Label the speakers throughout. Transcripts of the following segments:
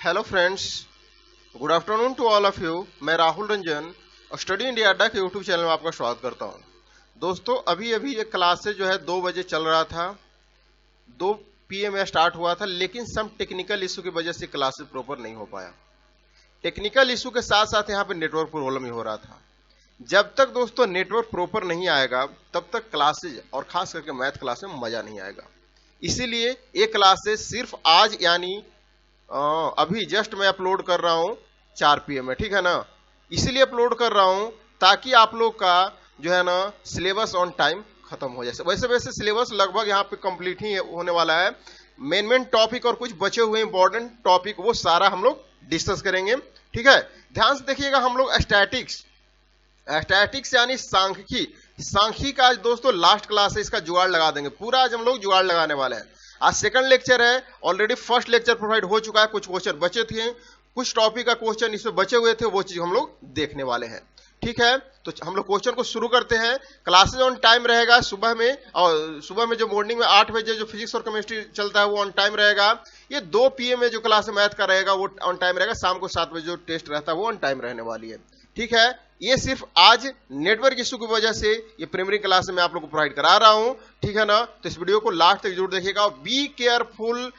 Speaker 1: Hello friends, good afternoon to all of you. मैं राहुल रंजन और study India अड्डा के यूट्यूब चैनल में आपका स्वागत करता हूं। दोस्तों, अभी अभी ये क्लासेज जो है 2 बजे चल रहा था, 2 PM में स्टार्ट हुआ था, लेकिन सम टेक्निकल इशू की वजह से क्लासेज प्रॉपर नहीं हो पाया। टेक्निकल इशू के साथ साथ यहाँ पे नेटवर्क प्रॉब्लम ही हो रहा था। जब तक दोस्तों नेटवर्क प्रॉपर नहीं आएगा तब तक क्लासेज और खास करके मैथ क्लास में मजा नहीं आएगा। इसीलिए ये क्लासेज सिर्फ आज यानी अभी जस्ट मैं अपलोड कर रहा हूँ 4 PM में, ठीक है ना। इसीलिए अपलोड कर रहा हूँ ताकि आप लोग का जो है ना सिलेबस ऑन टाइम खत्म हो जाए। वैसे सिलेबस लगभग यहाँ पे कंप्लीट ही होने वाला है। मेन टॉपिक और कुछ बचे हुए इंपॉर्टेंट टॉपिक वो सारा हम लोग डिस्कस करेंगे, ठीक है। ध्यान से देखिएगा, हम लोग स्टैटिक्स यानी सांख्यिकी का आज दोस्तों लास्ट क्लास है, इसका जुगाड़ लगा देंगे। पूरा आज हम लोग जुगाड़ लगाने वाले हैं। आज सेकंड लेक्चर है, ऑलरेडी फर्स्ट लेक्चर प्रोवाइड हो चुका है, कुछ क्वेश्चन बचे थे, कुछ टॉपिक का क्वेश्चन इसमें बचे हुए थे, वो चीज हम लोग देखने वाले हैं, ठीक है। तो हम लोग क्वेश्चन को शुरू करते हैं। क्लासेज ऑन टाइम रहेगा सुबह में, और सुबह में जो मॉर्निंग में 8 बजे जो फिजिक्स और केमिस्ट्री चलता है वो ऑन टाइम रहेगा। ये 2 PM में जो क्लास मैथ का रहेगा वो ऑन टाइम रहेगा। शाम को 7 बजे जो टेस्ट रहता है वो ऑन टाइम रहने वाली है, ठीक है। ये सिर्फ आज नेटवर्क इशू की वजह से ये प्राइमरी क्लास में आप लोग को प्रोवाइड करा रहा हूं, ठीक है ना। तो इस वीडियो को लास्ट तक जरूर देखिएगा और बी केयरफुल।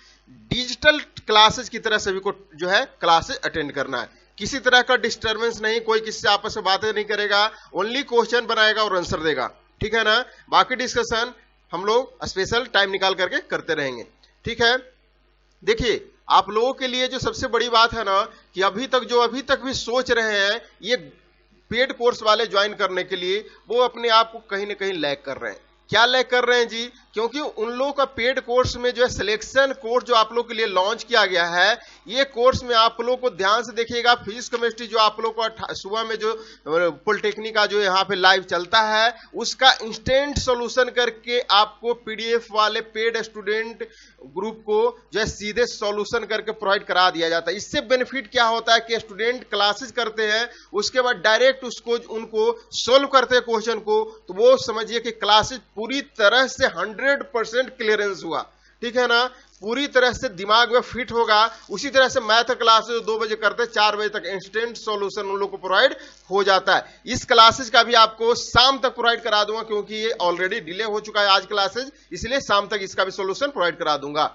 Speaker 1: डिजिटल क्लासेज की तरह सभी को जो है क्लासेज अटेंड करना है। किसी तरह का डिस्टर्बेंस नहीं, कोई किसी से आपस में बातें नहीं करेगा, ओनली क्वेश्चन बनाएगा और आंसर देगा, ठीक है ना। बाकी डिस्कशन हम लोग स्पेशल टाइम निकाल करके करते रहेंगे, ठीक है। देखिए, आप लोगों के लिए जो सबसे बड़ी बात है ना कि अभी तक भी सोच रहे हैं ये पेड कोर्स वाले ज्वाइन करने के लिए, वो अपने आप को कहीं ना कहीं लैग कर रहे हैं। क्या लैग कर रहे हैं जी? क्योंकि उन लोगों का पेड कोर्स में जो है सिलेक्शन कोर्स जो आप लोग के लिए लॉन्च किया गया है, ये कोर्स में आप लोग को ध्यान से देखिएगा। फिजिक्स केमिस्ट्री जो आप लोग को सुबह में जो पॉलिटेक्निक का जो यहाँ पे लाइव चलता है, उसका इंस्टेंट सॉल्यूशन करके आपको PDF वाले पेड स्टूडेंट ग्रुप को जो है सीधे सॉल्यूशन करके प्रोवाइड करा दिया जाता है। इससे बेनिफिट क्या होता है कि स्टूडेंट क्लासेस करते हैं, उसके बाद डायरेक्ट उनको सोल्व करते हैं क्वेश्चन को, तो वो समझिए कि क्लासेस पूरी तरह से 100% क्लियरेंस हुआ, ठीक है ना। पूरी तरह से दिमाग में फिट होगा। उसी तरह से मैथ क्लासेस 2 बजे करते हैं, 4 बजे तक इंस्टेंट सॉल्यूशन उन लोग को प्रोवाइड हो जाता है। इस क्लासेस का भी आपको शाम तक प्रोवाइड करा दूंगा, क्योंकि ये ऑलरेडी डिले हो चुका है आज क्लासेस, इसलिए शाम तक इसका भी सॉल्यूशन प्रोवाइड करा दूंगा।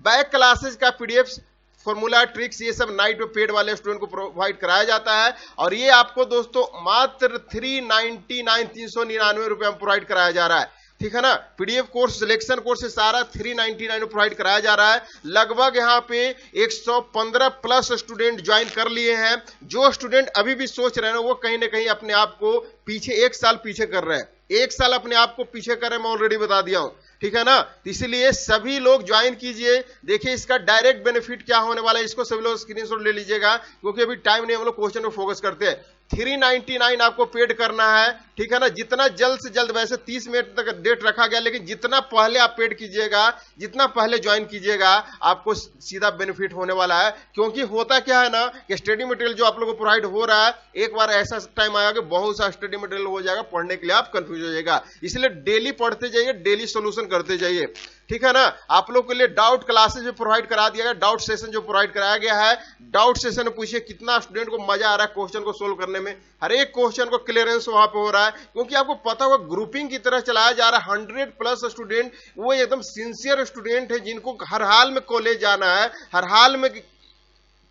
Speaker 1: बैक क्लासेस का PDF फॉर्मूला ट्रिक्स ये सब नाइट में पेड वाले स्टूडेंट को प्रोवाइड कराया जाता है, और ये आपको दोस्तों मात्र 399 रुपए में प्रोवाइड कराया जा रहा है, ठीक है ना। PDF कोर्स सिलेक्शन कोर्स से सारा 399 में प्रोवाइड कराया जा रहा है। लगभग यहाँ पे 115 प्लस स्टूडेंट ज्वाइन कर लिए हैं। जो स्टूडेंट अभी भी सोच रहे हैं वो कहीं ना कहीं अपने आप को पीछे 1 साल पीछे कर रहे हैं। 1 साल अपने आप को पीछे कर रहे हैं, मैं ऑलरेडी बता दिया हूं, ठीक है ना। इसलिए सभी लोग ज्वाइन कीजिए। देखिए इसका डायरेक्ट बेनिफिट क्या होने वाला है, इसको सभी लोग स्क्रीनशॉट ले लीजिएगा, क्योंकि अभी टाइम नहीं, हम लोग क्वेश्चन पे फोकस करते हैं। 399 आपको पेड करना है, ठीक है ना। जितना जल्द से जल्द, वैसे 30 मिनट तक डेट रखा गया, लेकिन जितना पहले आप पेड कीजिएगा, जितना पहले ज्वाइन कीजिएगा, आपको सीधा बेनिफिट होने वाला है। क्योंकि होता क्या है ना कि स्टडी मटेरियल जो आप लोगों को प्रोवाइड हो रहा है, एक बार ऐसा टाइम आएगा कि बहुत सा स्टडी मटेरियल हो जाएगा, पढ़ने के लिए आप कंफ्यूज हो जाएगा। इसलिए डेली पढ़ते जाइए, डेली सोल्यूशन करते जाइए, ठीक है ना। आप लोग के लिए डाउट क्लासेस भी प्रोवाइड करा दिया गया, डाउट सेशन जो प्रोवाइड कराया गया है। डाउट सेशन में पूछिए कितना स्टूडेंट को मजा आ रहा है क्वेश्चन को सोल्व करने में। हर एक क्वेश्चन को क्लियरेंस वहां पे हो रहा है, क्योंकि आपको पता होगा ग्रुपिंग की तरह चलाया जा रहा है। 100 प्लस स्टूडेंट वो एकदम सिंसियर स्टूडेंट है, जिनको हर हाल में कॉलेज जाना है, हर हाल में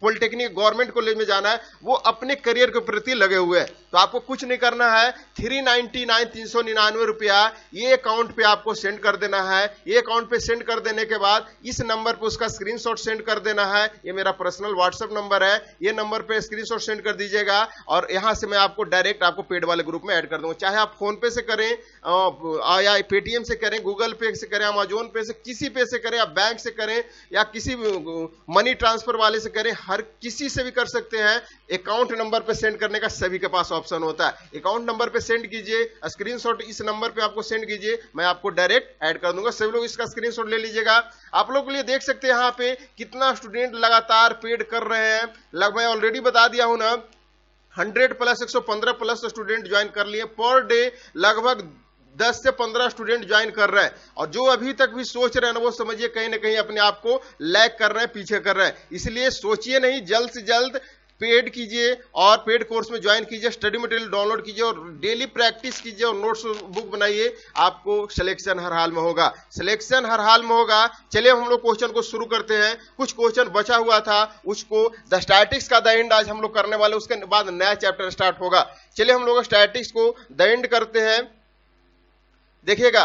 Speaker 1: पॉलिटेक्निक गवर्नमेंट कॉलेज में जाना है, वो अपने करियर के प्रति लगे हुए हैं। तो आपको कुछ नहीं करना है, 399 रुपया ये अकाउंट पे आपको सेंड कर देना है। ये अकाउंट पे सेंड कर देने के बाद इस नंबर पे उसका स्क्रीनशॉट सेंड कर देना है। ये मेरा पर्सनल व्हाट्सएप नंबर है, ये नंबर पे स्क्रीनशॉट सेंड कर दीजिएगा, और यहां से मैं आपको डायरेक्ट आपको पेड वाले ग्रुप में ऐड कर दूंगा। चाहे आप फोन पे से करें या पेटीएम से करें, गूगल पे से करें, अमेजोन पे से, किसी पे से करें, या बैंक से करें, या किसी मनी ट्रांसफर वाले से करें, हर किसी से भी कर सकते हैं। अकाउंट नंबर पे सेंड करने का सभी के पास ऑप्शन होता है। अकाउंट नंबर पे सेंड कीजिए, स्क्रीनशॉट इस नंबर पे आपको सेंड कीजिए, मैं आपको डायरेक्ट ऐड कर दूंगा। सभी लोग इसका स्क्रीनशॉट ले लीजिएगा। आप लोग के लिए देख सकते हैं यहाँ पे कितना स्टूडेंट लगातार पेड कर रहे हैं। लगभग मैं ऑलरेडी बता दिया हूं ना, 100 प्लस 115 प्लस स्टूडेंट ज्वाइन कर लिए। पर डे लगभग 10 से 15 स्टूडेंट ज्वाइन कर रहे हैं, और जो अभी तक भी सोच रहे हैं ना, वो समझिए कहीं ना कहीं अपने आप को लैग कर रहे हैं, पीछे कर रहे हैं। इसलिए सोचिए नहीं, जल्द से जल्द पेड कीजिए और पेड कोर्स में ज्वाइन कीजिए, स्टडी मटेरियल डाउनलोड कीजिए और डेली प्रैक्टिस कीजिए और नोट्स बुक बनाइए। आपको सिलेक्शन हर हाल में होगा, सिलेक्शन हर हाल में होगा। चलिए हम लोग क्वेश्चन को शुरू करते हैं। कुछ क्वेश्चन बचा हुआ था, उसको द स्टैटिक्स का द एंड आज हम लोग करने वाले, उसके बाद नया चैप्टर स्टार्ट होगा। चलिए हम लोग स्टैटिक्स को द एंड करते हैं। देखिएगा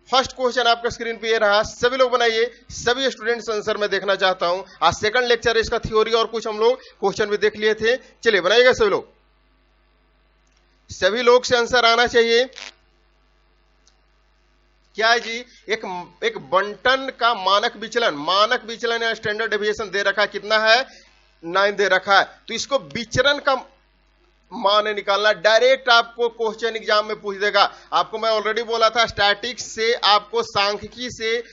Speaker 1: फर्स्ट क्वेश्चन आपका स्क्रीन पे ये रहा, सभी लोग बनाइए, सभी स्टूडेंट्स आंसर मैं देखना चाहता हूं। आज सेकंड लेक्चर है, इसका थ्योरी और कुछ हम लोग क्वेश्चन भी देख लिए थे। चलिए बनाइएगा सभी लोग, सभी लोग से आंसर आना चाहिए। क्या है जी, एक बंटन का मानक विचलन या स्टैंडर्ड डेविएशन दे रखा है, कितना है 9 दे रखा है। तो इसको विचरण का मान निकालना, डायरेक्ट आपको क्वेश्चन एग्जाम में पूछ देगा। आपको मैं ऑलरेडी बोला था, स्टैटिक्स से आपको सांख्यिकी से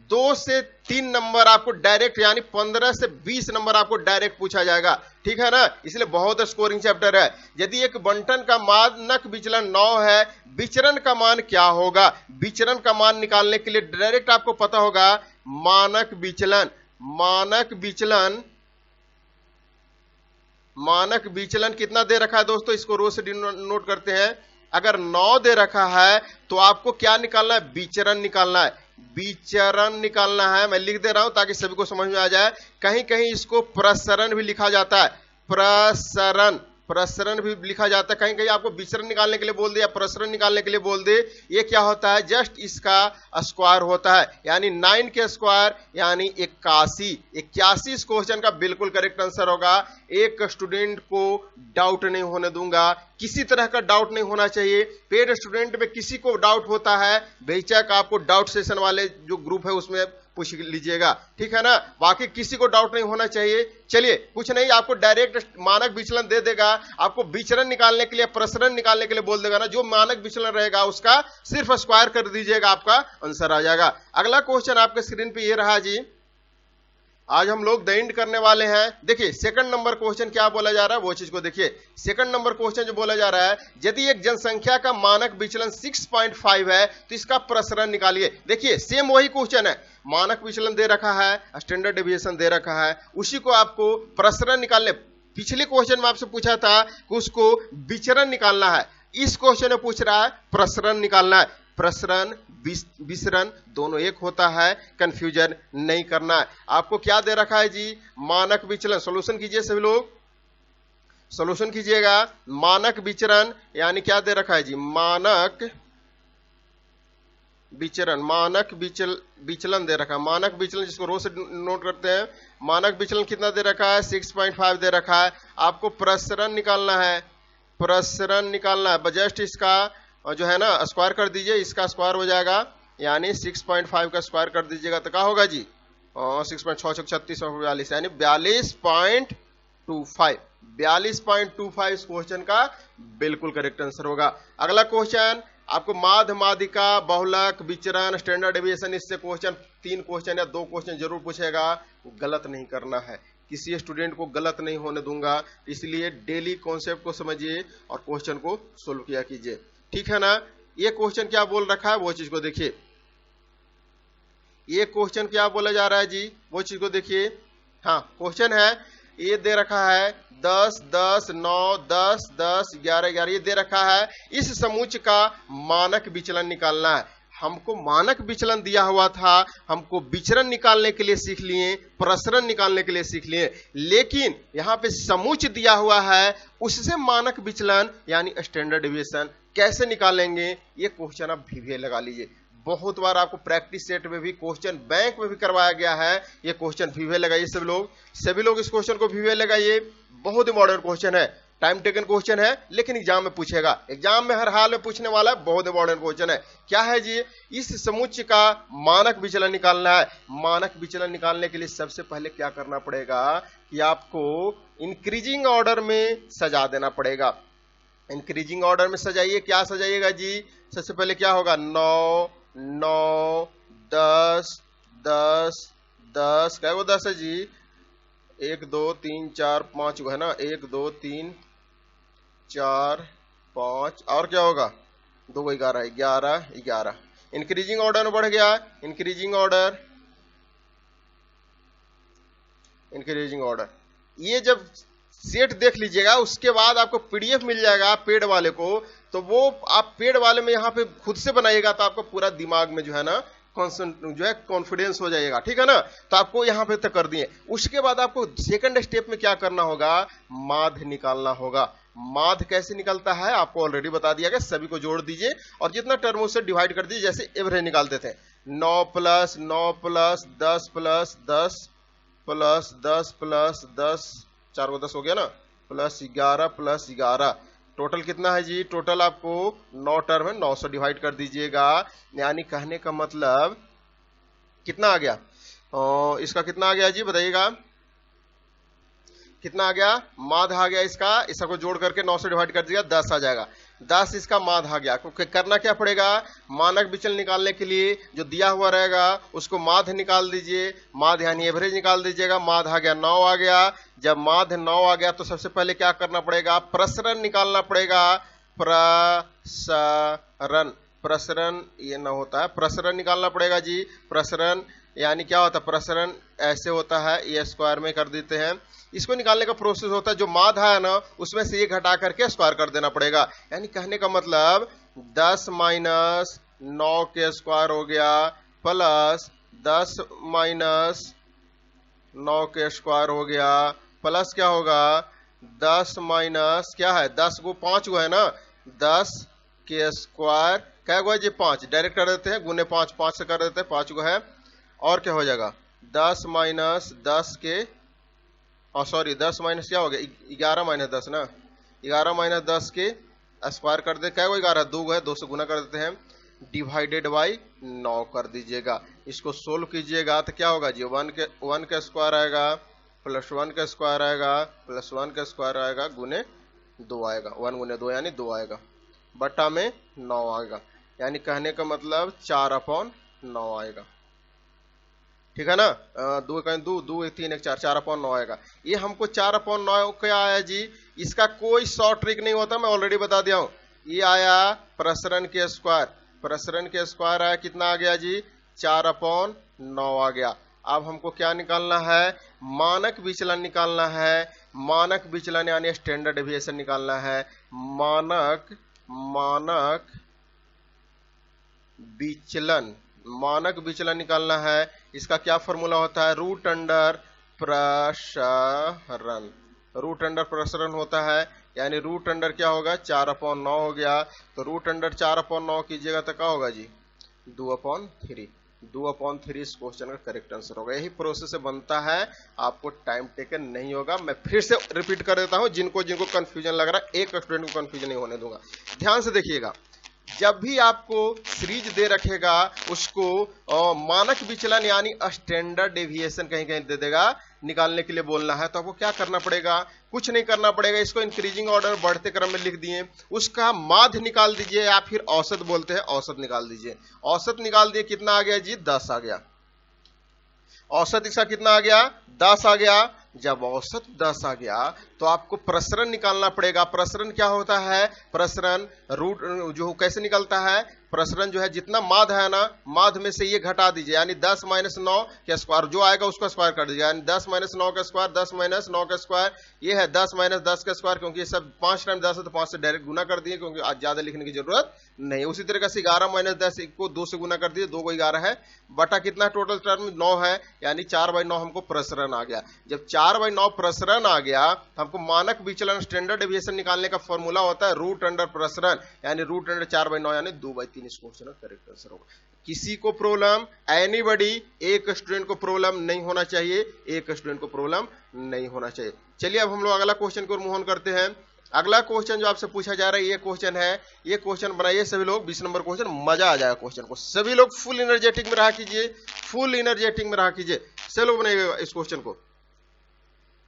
Speaker 1: 2 से 3 नंबर आपको डायरेक्ट, यानी 15 से 20 नंबर आपको डायरेक्ट पूछा जाएगा, ठीक है ना। इसलिए बहुत स्कोरिंग चैप्टर है। यदि एक बंटन का मानक विचलन 9 है, विचरण का मान क्या होगा, विचरण का मान निकालने के लिए डायरेक्ट आपको पता होगा मानक विचलन कितना दे रखा है दोस्तों, इसको रो से नोट करते हैं। अगर 9 दे रखा है तो आपको क्या निकालना है, विचरण निकालना है, विचरण निकालना है। मैं लिख दे रहा हूं ताकि सभी को समझ में आ जाए। कहीं कहीं इसको प्रसरण भी लिखा जाता है, प्रसरण भी लिखा जाता है। कहीं कहीं आपको विचरण निकालने के लिए बोल दे या प्रसरण निकालने के लिए बोल दे। ये क्या होता है, जस्ट इसका स्क्वायर होता है, यानी 9 के स्क्वायर यानी 81। इस क्वेश्चन का बिल्कुल करेक्ट आंसर होगा। एक स्टूडेंट को डाउट नहीं होने दूंगा, किसी तरह का डाउट नहीं होना चाहिए। पेड स्टूडेंट में किसी को डाउट होता है, बेशक आपको डाउट सेशन वाले जो ग्रुप है उसमें पूछ लीजिएगा, ठीक है ना। बाकी किसी को डाउट नहीं होना चाहिए। चलिए कुछ नहीं, आपको डायरेक्ट मानक विचलन दे देगा। आपको विचरण निकालने के लिए, प्रसरण निकालने के लिए बोल देगा ना, जो मानक विचलन रहेगा उसका सिर्फ स्क्वायर कर दीजिएगा, आपका आंसर आ जाएगा। अगला क्वेश्चन आपके स्क्रीन पे ये रहा जी, आज हम लोग द एंड करने वाले हैं। देखिए सेकंड नंबर क्वेश्चन क्या बोला जा रहा है, वो चीज को देखिए। सेकंड नंबर क्वेश्चन जो बोला जा रहा है, यदि एक जनसंख्या का मानक विचलन 6.5 है तो इसका प्रसरण निकालिए। देखिए सेम वही क्वेश्चन है, मानक विचलन दे रखा है, स्टैंडर्ड डेविएशन दे रखा है, उसी को आपको प्रसरण निकालने। पिछले क्वेश्चन में आपसे पूछा था कि उसको विचरण निकालना है, इस क्वेश्चन में पूछ रहा है प्रसरण निकालना है। प्रसरण विसरण दोनों एक होता है, कंफ्यूजन नहीं करना है। आपको क्या दे रखा है जी, मानक विचलन। सॉल्यूशन कीजिए सभी लोग, सॉल्यूशन कीजिएगा। मानक विचरण यानी क्या दे रखा है जी, मानक विचलन दे रखा है। मानक विचलन जिसको रो से नोट करते हैं, मानक विचलन कितना दे रखा है, 6.5 दे रखा है। आपको प्रसरण निकालना है, जस्ट इसका जो है ना स्क्वायर कर दीजिए, इसका स्क्वायर हो जाएगा, यानी 6.5 का स्क्वायर कर दीजिएगा तो क्या होगा जी, 6.6 36 और 42 यानी 42.25 इस क्वेश्चन का बिल्कुल करेक्ट आंसर होगा। अगला क्वेश्चन आपको माध्य, माध्यिका, बहुलक, विचरण, स्टैंडर्ड डेविएशन, इससे क्वेश्चन 3 क्वेश्चन या 2 क्वेश्चन जरूर पूछेगा। गलत नहीं करना है, किसी स्टूडेंट को गलत नहीं होने दूंगा, इसलिए डेली कॉन्सेप्ट को समझिए और क्वेश्चन को सोल्व किया कीजिए, ठीक है ना। ये क्वेश्चन क्या बोल रखा है वो चीज को देखिए, ये क्वेश्चन क्या बोला जा रहा है जी, वो चीज को देखिए। हाँ क्वेश्चन है, ये दे रखा है 10 10 9 10 10 11 11, ये दे रखा है। इस समूच का मानक विचलन निकालना है। हमको मानक विचलन दिया हुआ था, हमको विचरण निकालने के लिए सीख लिए, प्रसरण निकालने के लिए सीख लिए, लेकिन यहाँ पे समूच दिया हुआ है, उससे मानक विचलन यानी स्टैंडर्ड डेविएशन कैसे निकालेंगे, ये क्वेश्चन आप VVA लगा लीजिए। बहुत बार आपको प्रैक्टिस सेट में भी, क्वेश्चन बैंक में भी करवाया गया है, ये क्वेश्चन VVA लगाइए सभी लोग इस क्वेश्चन को VVA लगाइए। बहुत इंपॉर्टेंट क्वेश्चन है, टाइम टेकन क्वेश्चन है, लेकिन एग्जाम में पूछेगा, एग्जाम में हर हाल में पूछने वाला है, बहुत इंपॉर्टेंट क्वेश्चन है। क्या है जी, इस समुच्चय का मानक विचलन निकालना है। मानक विचलन निकालने के लिए सबसे पहले क्या करना पड़ेगा कि आपको इंक्रीजिंग ऑर्डर में सजा देना पड़ेगा। इंक्रीजिंग ऑर्डर में सजाइए, क्या सजाइएगा जी, सबसे पहले क्या होगा, 9 9 10 10 10, क्या वो 10 है जी, 1 2 3 4 5 है ना, 1 2 3 4 5, और क्या होगा दो को 11, 11 11, इंक्रीजिंग ऑर्डर में बढ़ गया, इंक्रीजिंग ऑर्डर, इंक्रीजिंग ऑर्डर। ये जब सेट देख लीजिएगा, उसके बाद आपको पीडीएफ मिल जाएगा पेड वाले को, तो वो आप पेड वाले में यहाँ पे खुद से बनाइएगा, तो आपको पूरा दिमाग में जो है ना जो है कॉन्फिडेंस हो जाएगा, ठीक है ना। तो आपको यहाँ पे तक कर दिए, उसके बाद आपको सेकंड स्टेप में क्या करना होगा, माध्य निकालना होगा। माध्य कैसे निकलता है आपको ऑलरेडी बता दिया गया, सभी को जोड़ दीजिए और जितना टर्म उससे डिवाइड कर दीजिए, जैसे एवरेज निकालते थे, 9 plus 9 plus 10 plus 10 plus 10 plus 10, 4 को 10 हो गया ना, प्लस 11 प्लस 11, टोटल कितना है जी, टोटल आपको 9 टर्म है, 9 से डिवाइड कर दीजिएगा। यानी कहने का मतलब कितना आ गया, इसका कितना आ गया जी बताइएगा, कितना आ गया, माध्य आ गया इसका, इसको जोड़ करके 9 से डिवाइड कर दिया 10 आ जाएगा, 10 इसका माध्य आ गया। क्योंकि करना क्या पड़ेगा, मानक विचलन निकालने के लिए जो दिया हुआ रहेगा उसको माध्य निकाल दीजिए, माध्य यानी एवरेज निकाल दीजिएगा। माध्य आ गया 9 आ गया, जब माध्य 9 आ गया तो सबसे पहले क्या करना पड़ेगा, प्रसरण निकालना पड़ेगा, प्रसरण, प्रसरण ये ना होता है, प्रसरण निकालना पड़ेगा जी। प्रसरण यानी क्या होता है, प्रसरण ऐसे होता है, ये स्क्वायर में कर देते हैं, इसको निकालने का प्रोसेस होता है, जो माध्य है ना उसमें से ये घटा करके स्क्वायर कर देना पड़ेगा। यानी कहने का मतलब 10 माइनस 9 के स्क्वायर हो गया, प्लस 10 माइनस 9 के स्क्वायर हो गया, प्लस क्या होगा, 10 माइनस क्या है, 10 को 5 को है ना, 10 के स्क्वायर क्या हुआ जी 5, डायरेक्ट कर देते हैं, गुने 5, 5 से कर देते हैं, 5 को है, और क्या हो जाएगा 10 माइनस 10 के, सॉरी 10 माइनस क्या हो गया, 11 माइनस 10 ना, 11 माइनस 10 के स्क्वायर कर दे, क्या होगा 11, 2 है, 2 से गुना कर देते हैं, डिवाइडेड बाई 9 कर दीजिएगा। इसको सोल्व कीजिएगा तो क्या होगा जी, 1 के स्क्वायर आएगा, प्लस 1 का स्क्वायर आएगा, प्लस 1 का स्क्वायर आएगा, गुने 2 आएगा, 1 गुने 2 यानी 2 आएगा, बटा में 9 आएगा। यानी कहने का मतलब 4/9 आएगा, ठीक है ना, 2 का 2, 2 1 3 1 4, 4/9 आएगा। ये हमको 4/9 क्या आया जी, इसका कोई शॉर्ट ट्रिक नहीं होता, मैं ऑलरेडी बता दिया हूं। ये आया प्रसरण के स्क्वायर, प्रसरण के स्क्वायर आया, कितना आ गया जी 4/9 आ गया। अब हमको क्या निकालना है, मानक विचलन निकालना है, मानक विचलन यानी स्टैंडर्ड डेविएशन निकालना है, मानक विचलन, मानक विचलन निकालना है। इसका क्या फॉर्मूला होता है, रूट अंडर प्रसरण, रूट अंडर प्रसरण होता है। यानी रूट अंडर क्या होगा, 4/9 हो गया, तो रूट अंडर 4/9 कीजिएगा तो क्या होगा जी 2/3, 2/3 इस क्वेश्चन का करेक्ट आंसर होगा। यही प्रोसेस से बनता है, आपको टाइम टेकन नहीं होगा। मैं फिर से रिपीट कर देता हूं, जिनको जिनको कंफ्यूजन लग रहा है, एक स्टूडेंट को कंफ्यूजन नहीं होने दूंगा। ध्यान से देखिएगा, जब भी आपको सीरीज दे रखेगा उसको मानक विचलन यानी स्टैंडर्ड डेविएशन कहीं कहीं दे देगा, निकालने के लिए बोलना है, तो आपको क्या करना पड़ेगा, कुछ नहीं करना पड़ेगा, इसको इंक्रीजिंग ऑर्डर बढ़ते क्रम में लिख दिए, उसका माध्य निकाल दीजिए, या फिर औसत बोलते हैं, औसत निकाल दीजिए। औसत निकाल दिए, कितना आ गया जी 10 आ गया, औसत इसका कितना आ गया 10 आ गया। जब औसत 10 आ गया तो आपको प्रसरण निकालना पड़ेगा। प्रसरण क्या होता है, प्रसरण रूट जो कैसे निकलता है, प्रसरण जो है जितना माध्य है ना, माध्य में से ये घटा दीजिए, यानी 10 माइनस 9 के स्क्वायर जो आएगा उसका स्क्वायर कर दीजिए, यानी 10 माइनस 9 का स्क्वायर, 10 माइनस 9 का स्क्वायर, ये है 10 माइनस 10 का स्क्वायर, क्योंकि ये सब 5 टाइम 10 है तो 5 से डायरेक्ट गुना कर दिए, क्योंकि आज ज्यादा लिखने की जरूरत नहीं। उसी तरीके से 11 माइनस 10 को 2 से गुना कर दिए, 2 को 11 है, बटा कितना टोटल टर्म 9 है, यानी 4/9 हमको प्रसरण आ गया। जब 4/9 प्रसरण आ गया तो हमको मानक विचलन स्टैंडर्ड डेविएशन निकालने का फॉर्मूला होता है रूट अंडर प्रसरण, यानी रूट अंडर 4/9 यानी 2/3 इस क्वेश्चन का करेक्ट आंसर होगा। किसी को प्रॉब्लम, एनीबॉडी, एक स्टूडेंट को प्रॉब्लम नहीं होना चाहिए, एक स्टूडेंट को प्रॉब्लम नहीं होना चाहिए। चलिए अब हम लोग अगला क्वेश्चन को मूव ऑन करते हैं। अगला क्वेश्चन जो आपसे पूछा जा रहा है, ये क्वेश्चन है, ये क्वेश्चन बनाइए सभी लोग, 20 नंबर क्वेश्चन, मजा आ जाएगा क्वेश्चन को। सभी लोग फुल एनर्जेटिक में रहा कीजिए, फुल एनर्जेटिक में रहा कीजिए, सभी लोग बनाइएगा इस क्वेश्चन को,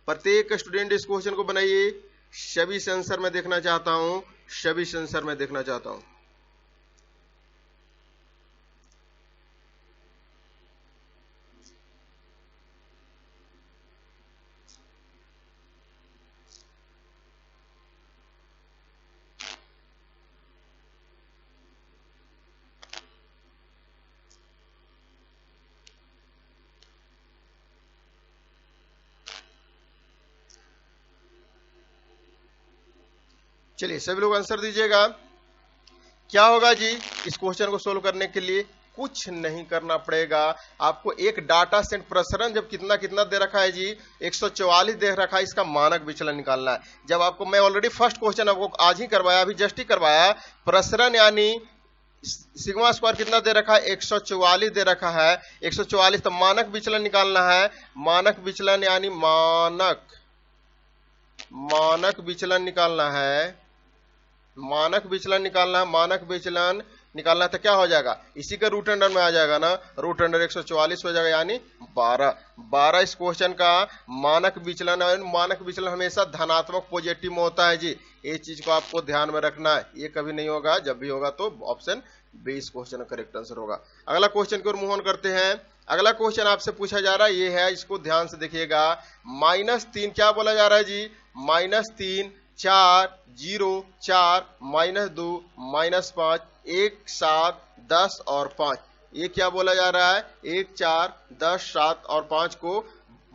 Speaker 1: प्रत्येक स्टूडेंट इस क्वेश्चन को बनाइए। सभी सेंसर में देखना चाहता हूं, सभी सेंसर में देखना चाहता हूं। चलिए सभी लोग आंसर दीजिएगा। क्या होगा जी इस क्वेश्चन को सोल्व करने के लिए? कुछ नहीं करना पड़ेगा आपको। एक डाटा सेट प्रसरण जब कितना कितना दे रखा है जी, 144 दे रखा है, इसका मानक विचलन निकालना है। जब आपको मैं ऑलरेडी फर्स्ट क्वेश्चन आपको आज ही करवाया, अभी जस्ट ही करवाया, प्रसरण यानी सिग्मा स्क्वायर कितना दे रखा है? 144 दे रखा है, 144। तो मानक विचलन निकालना है। मानक विचलन यानी मानक विचलन निकालना है। मानक विचलन निकालना है। मानक विचलन निकालना है तो क्या हो जाएगा? इसी का रूट अंडर में आ जाएगा ना, रूट अंडर 144 हो जाएगा, यानी 12 इस क्वेश्चन का मानक विचलन है। मानक विचलन हमेशा धनात्मक पॉजिटिव में होता है जी, ये चीज को आपको ध्यान में रखना है। ये कभी नहीं होगा, जब भी होगा तो ऑप्शन बी इस क्वेश्चन का करेक्ट आंसर होगा। अगला क्वेश्चन की ओर मूव ऑन करते हैं। अगला क्वेश्चन आपसे पूछा जा रहा है, ये है, इसको ध्यान से देखिएगा। -3 क्या बोला जा रहा है जी? -3 4 0 4 -2 -5 1 7 10 और 5। ये क्या बोला जा रहा है? 1 4 10 7 और 5 को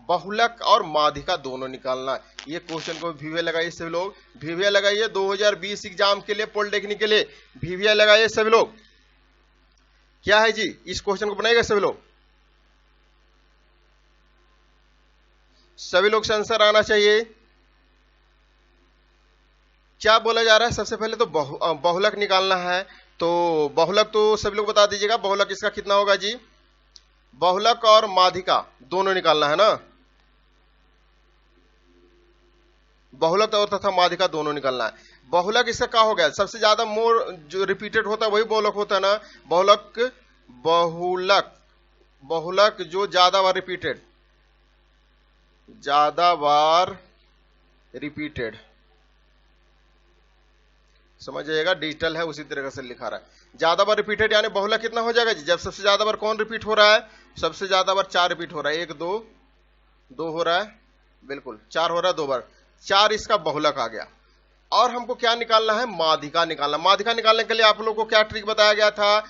Speaker 1: बहुलक और माध्यिका दोनों निकालना है। ये क्वेश्चन को वीवीए लगाइए सभी लोग, वीवीए लगाइए 2020 एग्जाम के लिए, पॉलिटेक्निक के लिए वीवीए लगाइए सभी लोग। क्या है जी इस क्वेश्चन को बनाएगा सभी लोग? सभी लोग से आंसर आना चाहिए। क्या बोला जा रहा है? सबसे पहले तो बहुलक निकालना है। तो बहुलक तो सभी लोग बता दीजिएगा, बहुलक इसका कितना होगा जी? बहुलक और माध्यिका दोनों निकालना है ना, बहुलक और तथा माध्यिका दोनों निकालना है। बहुलक इसका क्या हो गया? सबसे ज्यादा मोर जो रिपीटेड होता है वही बहुलक होता है ना। बहुलक जो ज्यादा बार रिपीटेड समझ जाइएगा, डिजिटल है उसी तरह से लिखा रहा है। ज्यादा बार रिपीटेड यानी बहुलक कितना हो जाएगा जी? जब सबसे ज्यादा बार कौन रिपीट हो रहा है? सबसे ज्यादा बार 4 रिपीट हो रहा है। 1 2 हो रहा है, बिल्कुल 4 हो रहा है 2 बार, 4 इसका बहुलक आ गया। और हमको क्या निकालना है? माध्यिका निकालना। माध्यिका निकालने के लिए आप लोगों को क्या ट्रिक बताया गया था?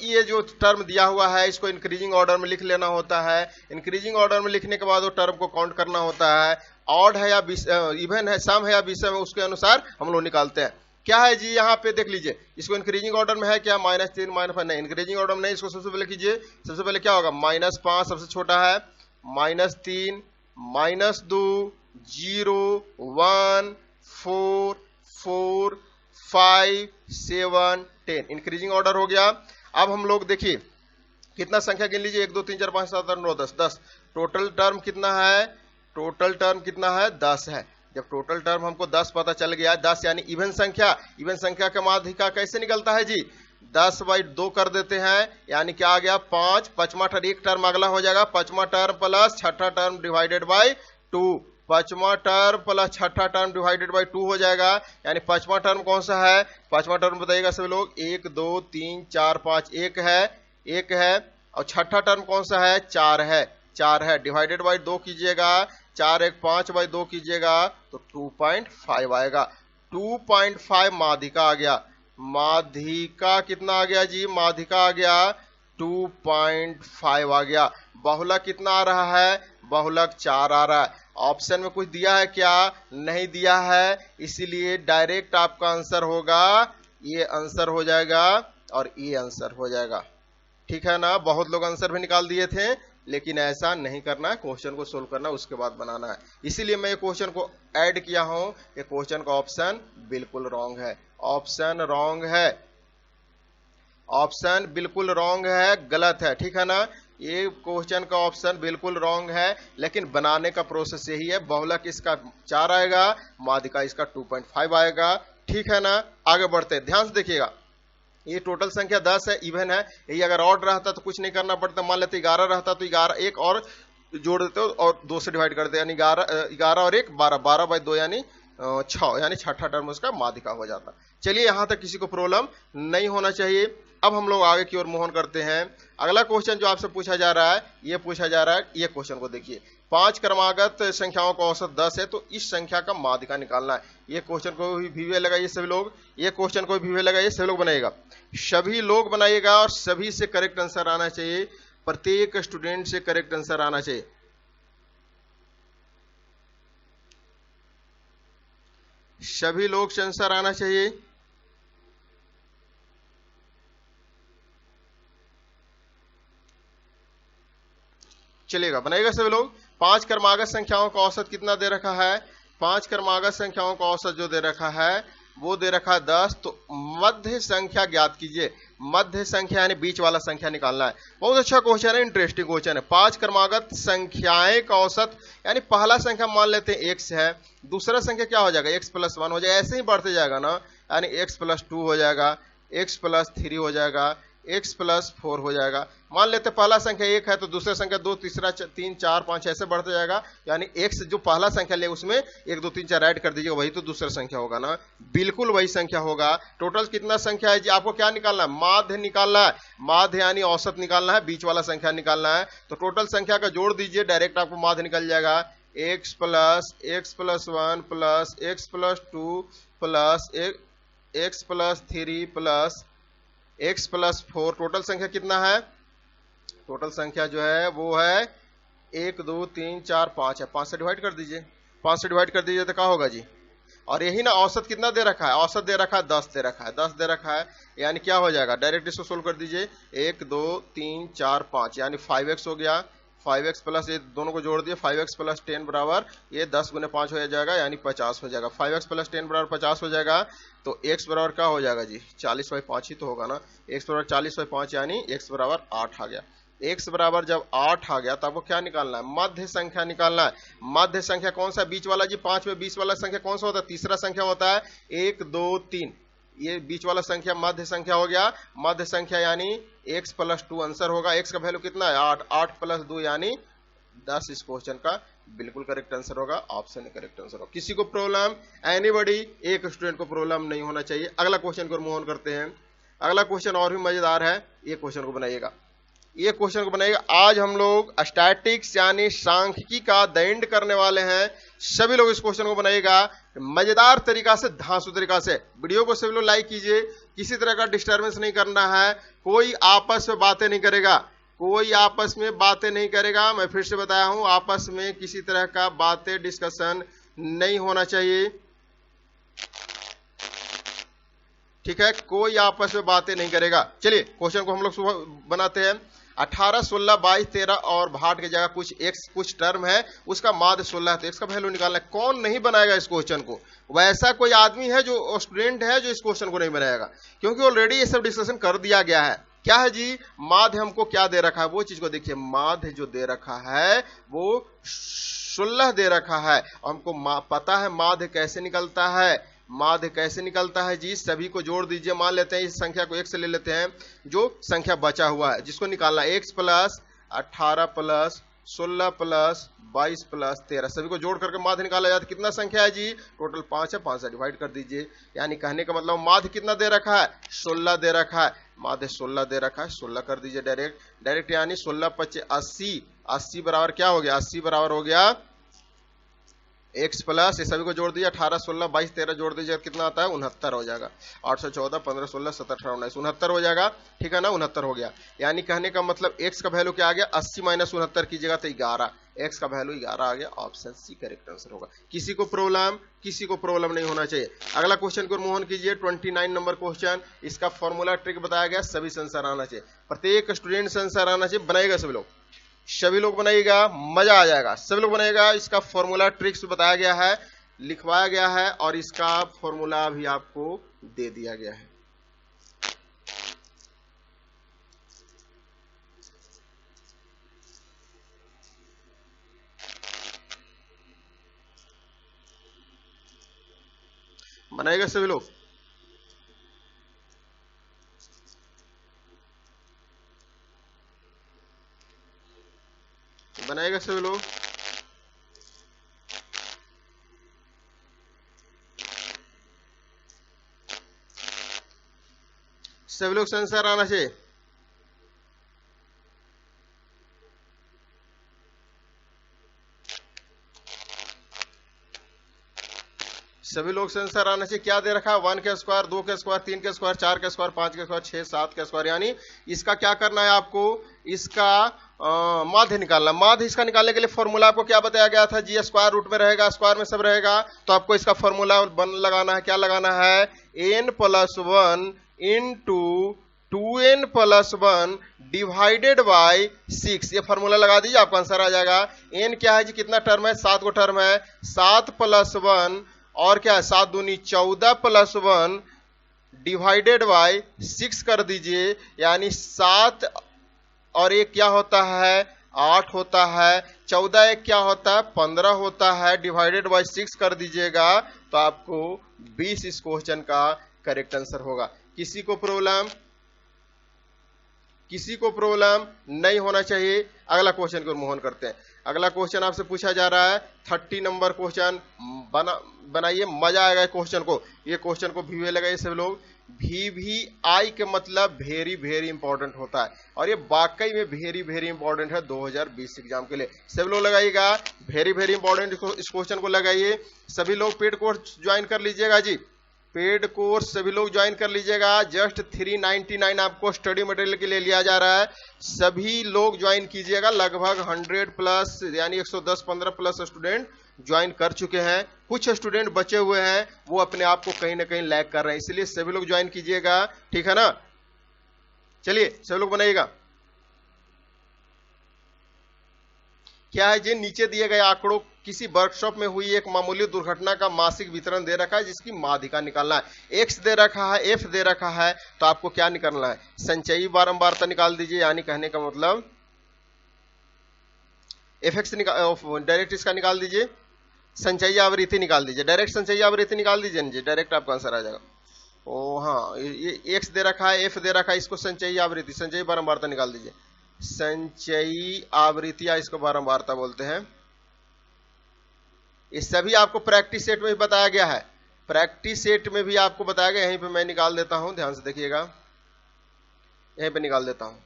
Speaker 1: ये जो टर्म दिया हुआ है इसको इंक्रीजिंग ऑर्डर में लिख लेना होता है। इंक्रीजिंग ऑर्डर में लिखने के बाद वो टर्म को काउंट करना होता है। ऑड है या इवन है, सम है या विषम है, उसके अनुसार हम लोग निकालते हैं। क्या है जी यहाँ पे देख लीजिए, इसको इंक्रीजिंग ऑर्डर में है क्या? -3 -5 नहीं, इंक्रीजिंग ऑर्डर में नहीं। इसको सबसे पहले कीजिए, सबसे पहले क्या होगा? -5 सबसे छोटा है, -3 -2 0 1 4 4 5 7 10 इंक्रीजिंग ऑर्डर हो गया। अब हम लोग देखिए कितना संख्या गिन लीजिए, 1 2 3 4 5 7 8 9 10। टोटल टर्म कितना है? टोटल टर्म कितना है? 10 है। जब टोटल टर्म हमको 10 पता चल गया, 10 यानी इवन संख्या, इवन संख्या का माध्यिका कैसे निकलता है जी? 10/2 कर देते हैं, यानी क्या आ गया? 5। पांचवा टर्म, एक टर्म अगला हो जाएगा, पांचवा टर्म प्लस छठा टर्म डिवाइडेड बाय 2। पांचवा टर्म प्लस छठा टर्म डिवाइडेड बाय 2 हो जाएगा। यानी पांचवा टर्म कौन सा है? पांचवा टर्म बताइएगा सभी लोग। 1 2 3 4 5 1 है। और छठा टर्म कौन सा है? 4 है। डिवाइडेड बाय 2 कीजिएगा, 4 1 5/2 कीजिएगा तो 2.5 आएगा। 2.5 माध्यिका आ गया। माध्यिका कितना आ गया जी? माध्यिका आ गया 2.5 आ गया। बहुलक कितना आ रहा है? बहुलक 4 आ रहा है। ऑप्शन में कुछ दिया है क्या? नहीं दिया है, इसीलिए डायरेक्ट आपका आंसर होगा, ये आंसर हो जाएगा और ये आंसर हो जाएगा। ठीक है ना? बहुत लोग आंसर भी निकाल दिए थे, लेकिन ऐसा नहीं करना है, क्वेश्चन को सोल्व करना उसके बाद बनाना है। इसीलिए मैं ये क्वेश्चन को ऐड किया हूं। ये क्वेश्चन का ऑप्शन बिल्कुल रॉन्ग है, ऑप्शन रॉन्ग है, ऑप्शन बिल्कुल रॉन्ग है, गलत है। ठीक है ना? ये क्वेश्चन का ऑप्शन बिल्कुल रॉन्ग है, लेकिन बनाने का प्रोसेस यही है। बहुलक इसका 4 आएगा, माध्यिका इसका 2.5 आएगा। ठीक है ना? आगे बढ़ते हैं, ध्यान से देखिएगा। ये टोटल संख्या 10 है, इवन है। यही अगर ऑड रहता तो कुछ नहीं करना पड़ता। मान लेते 11 रहता तो 11 एक और जोड़ देते हो और 2 से डिवाइड करते, यानी 11 और 1 12, 12/2 यानी 6, यानी छठा टर्म उसका माध्यिका हो जाता। चलिए यहां तक किसी को प्रॉब्लम नहीं होना चाहिए। अब हम लोग आगे की ओर मूव ऑन करते हैं। अगला क्वेश्चन जो आपसे पूछा जा रहा है, ये पूछा जा रहा है, ये क्वेश्चन को देखिए। 5 क्रमागत संख्याओं का औसत 10 है, तो इस संख्या का माध्यिका निकालना है। ये क्वेश्चन को भी वीवीए लगाइए सभी लोग, ये क्वेश्चन को भी वीवीए लगाइए, सभी लोग बनाइएगा, सभी लोग बनाइएगा और सभी से करेक्ट आंसर आना चाहिए। प्रत्येक स्टूडेंट से करेक्ट आंसर आना चाहिए। सभी लोग से आंसर आना चाहिए। चलेगा, बनाएगा सभी लोग। 5 क्रमागत संख्याओं का औसत कितना दे रखा है? 5 क्रमागत संख्याओं का औसत जो दे रखा है वो दे रखा है 10। तो मध्य संख्या ज्ञात कीजिए। मध्य संख्या यानी बीच वाला संख्या निकालना है। बहुत अच्छा क्वेश्चन है, इंटरेस्टिंग क्वेश्चन है। 5 क्रमागत संख्याएं का औसत यानी पहला संख्या मान लेते हैं x है, दूसरा संख्या क्या हो जाएगा? x + 1 हो जाएगा। ऐसे ही बढ़ते जाएगा ना, यानी x + 2 हो जाएगा, x + 3 हो जाएगा, x + 4 हो जाएगा। मान लेते पहला संख्या 1 है तो दूसरा संख्या 2, तीसरा 3, 4, 5 ऐसे बढ़ते जाएगा। यानी x जो पहला संख्या ले उसमें 1, 2, 3, 4 ऐड कर दीजिएगा, वही तो दूसरा संख्या होगा ना। बिल्कुल वही संख्या होगा। टोटल कितना संख्या है जी? आपको क्या निकालना है? माध्य निकालना है। माध्य यानी औसत निकालना है, बीच वाला संख्या निकालना है। तो टोटल संख्या का जोड़ दीजिए, डायरेक्ट आपको माध्य निकल जाएगा। x + 1 + x + 2 x + 3 x + 4। Total संख्या कितना है? टोटल संख्या जो है वो है 1, 2, 3, 4, 5 है। 5 से डिवाइड कर दीजिए। 5 से डिवाइड कर दीजिए तो क्या होगा जी? और यही ना औसत कितना दे रखा है? औसत दे रखा है 10 दे रखा है, 10 दे रखा है। यानी क्या हो जाएगा? डायरेक्ट इसको सोल्व कर दीजिए। 1, 2, 3, 4, 5 यानी 5x हो गया। 5x प्लस ये दोनों को जोड़ दिए, 5x + 10 बराबर ये 10 × 5 हो जाएगा, यानी 50 हो जाएगा। 5x + 10 बराबर 50 हो जाएगा। तो x बराबर क्या हो जाएगा जी? 40/5 ही तो होगा ना। x बराबर 40/5 यानी x बराबर 8 आ गया। x बराबर जब 8 आ गया तो आपको क्या निकालना है? मध्य संख्या निकालना है। मध्य संख्या कौन सा? बीच वाला जी। 5 में 20 वाला संख्या कौन सा होता है? तीसरा संख्या होता है। 1, 2, 3 ये बीच वाला संख्या मध्य संख्या हो गया। मध्य संख्या यानी x + 2 आंसर होगा। x का वैल्यू कितना है? 8। 8 + 2 यानी 10 इस क्वेश्चन का बिल्कुल करेक्ट आंसर होगा। ऑप्शन करेक्ट आंसर होगा। किसी को प्रॉब्लम? एनीबॉडी? एक स्टूडेंट को प्रॉब्लम नहीं होना चाहिए। अगला क्वेश्चन को मूव ऑन करते हैं। अगला क्वेश्चन और भी मजेदार है। ये क्वेश्चन को बनाइएगा, ये क्वेश्चन को बनाइएगा। आज हम लोग स्टैटिक्स यानी सांख्यिकी का द एंड करने वाले हैं। सभी लोग इस क्वेश्चन को बनाइएगा मजेदार तरीका से, धांसू तरीका से। वीडियो को सभी लोग लाइक कीजिए। किसी तरह का डिस्टर्बेंस नहीं करना है। कोई आपस में बातें नहीं करेगा, कोई आपस में बातें नहीं करेगा। मैं फिर से बताया हूं, आपस में किसी तरह का बातें डिस्कशन नहीं होना चाहिए। ठीक है, कोई आपस में बातें नहीं करेगा। चलिए क्वेश्चन को हम लोग सुबह बनाते हैं। 18, 16, 22, 13 और भाट की जगह कुछ x कुछ टर्म है, उसका माध्य 16 है, तो x का वैल्यू निकालना है। कौन नहीं बनाएगा इस क्वेश्चन को? वैसा कोई आदमी है जो स्टूडेंट है जो इस क्वेश्चन को नहीं बनाएगा, क्योंकि ऑलरेडी ये सब डिस्कशन कर दिया गया है। क्या है जी? माध्य हमको क्या दे रखा है वो चीज को देखिए। माध्य जो दे रखा है वो 16 दे रखा है। हमको पता है माध्य कैसे निकलता है। माध्य कैसे निकलता है जी? सभी को जोड़ दीजिए। मान लेते हैं इस संख्या को 1 से ले लेते हैं, जो संख्या बचा हुआ है जिसको निकालना है। x + 18 + 16 + 22 + 13 सभी को जोड़ करके माध्य निकाला जाता है। कितना संख्या है जी? टोटल 5 है। 5 से डिवाइड कर दीजिए। यानी कहने का मतलब माध्य कितना दे रखा है? 16 दे रखा है। माध्य 16 दे रखा है, 16 कर दीजिए डायरेक्ट यानी 16 × 5 = 80। 80 बराबर क्या हो गया? 80 बराबर हो गया x प्लस ये सभी को जोड़ दीजिए। 18, 16, 22, 13 जोड़ दीजिए, कितना आता है? 69 हो जाएगा। 814, 15, 16, 17, 18, 19 69 हो जाएगा। ठीक है ना, 69 हो गया। यानी कहने का मतलब x का वैल्यू क्या आ गया? 80 - 69 कीजिएगा तो 11। x का वैल्यू 11 आ गया। ऑप्शन सी करेक्ट आंसर होगा। किसी को प्रॉब्लम? किसी को प्रॉब्लम नहीं होना चाहिए। अगला क्वेश्चन को मूव ऑन कीजिए। 29 नंबर क्वेश्चन। इसका फॉर्मूला ट्रिक बताया गया। सभी से आंसर आना चाहिए, प्रत्येक स्टूडेंट से आंसर आना चाहिए। बनाएगा सभी लोग, सभी लोग बनाइएगा, मजा आ जाएगा। सभी लोग बनाइएगा। इसका फॉर्मूला ट्रिक्स बताया गया है, लिखवाया गया है और इसका फॉर्मूला भी आपको दे दिया गया है। बनाएगा सभी लोग? बनाएगा सभी लोग? सभी लोग से आंसर आना चाहिए। सभी लोग से आंसर आना चाहिए। क्या दे रखा है? 1 के स्क्वायर, 2 के स्क्वायर, 3 के स्क्वायर, 4 के स्क्वायर, 5 के स्क्वायर, 6, 7 के स्क्वायर। यानी इसका क्या करना है आपको? इसका माध्य निकालना। माध्य इसका निकालने के लिए फॉर्मूला आपको क्या बताया गया था जी, स्क्वायर रूट में रहेगा, स्क्वायर में सब रहेगा, तो आपको इसका फॉर्मूला लगाना है। क्या लगाना है, n+1 into 2n+1 divided by 6, ये फॉर्मूला लगा दीजिए, आपका आंसर आ जाएगा। n क्या है जी, कितना टर्म है, 7 को टर्म है, 7+1 और क्या है 7 दूनी 14+1 डिवाइडेड बाई 6 कर दीजिए, यानी 7 और 1 क्या होता है 8 होता है, 14 1 क्या होता है 15 होता है, डिवाइडेड बाई 6 कर दीजिएगा तो आपको 20 इस क्वेश्चन का करेक्ट आंसर होगा। किसी को प्रॉब्लम नहीं होना चाहिए। अगला क्वेश्चन को मूव ऑन करते हैं। अगला क्वेश्चन आपसे पूछा जा रहा है 30 नंबर क्वेश्चन, बनाइए, मजा आएगा क्वेश्चन को। ये क्वेश्चन को वी लगाइए सब लोग। VVI के मतलब वेरी वेरी इंपॉर्टेंट होता है और ये वाकई में वेरी वेरी इंपॉर्टेंट है 2020 एग्जाम के लिए। सब लोग लगाइएगा, वेरी वेरी इंपॉर्टेंट इस क्वेश्चन को लगाइए। सभी लोग पेड कोर्स ज्वाइन कर लीजिएगा जी, पेड कोर्स सभी लोग ज्वाइन कर लीजिएगा। जस्ट 399 आपको स्टडी मटेरियल के लिए लिया जा रहा है, सभी लोग ज्वाइन कीजिएगा। लगभग 100 प्लस यानी 110-15 प्लस स्टूडेंट ज्वाइन कर चुके हैं, कुछ स्टूडेंट बचे हुए हैं, वो अपने आप को कहीं ना कहीं लैग कर रहे हैं, इसलिए सभी लोग ज्वाइन कीजिएगा, ठीक है ना। चलिए सभी लोग बनाइएगा। क्या है जी, नीचे दिए गए आंकड़ों किसी वर्कशॉप में हुई एक मामूली दुर्घटना का मासिक वितरण दे रखा है जिसकी माध्यिका निकालना है। एक्स दे रखा है, एफ दे रखा है, तो आपको क्या निकालना है, संचयी बारंबारता निकाल दीजिए। यानी कहने का मतलब एफ एक्स डायरेक्ट इसका निकाल दीजिए, संचयी आवृत्ति निकाल दीजिए, डायरेक्ट संचयी आवृत्ति निकाल दीजिए जी, डायरेक्ट आपका आंसर आ जाएगा। ओ हाँ, ये एक्स दे रखा है, एफ दे रखा है, इसको संचयी आवृत्ति संचयी बारंबारता निकाल दीजिए। संचयी आवृत्तियां इसको बारंबारता बोलते हैं। ये सभी आपको प्रैक्टिस सेट में भी बताया गया है, प्रैक्टिस सेट में भी आपको बताया गया। यहीं पे मैं निकाल देता हूं, ध्यान से देखिएगा, यहीं पे निकाल देता हूं।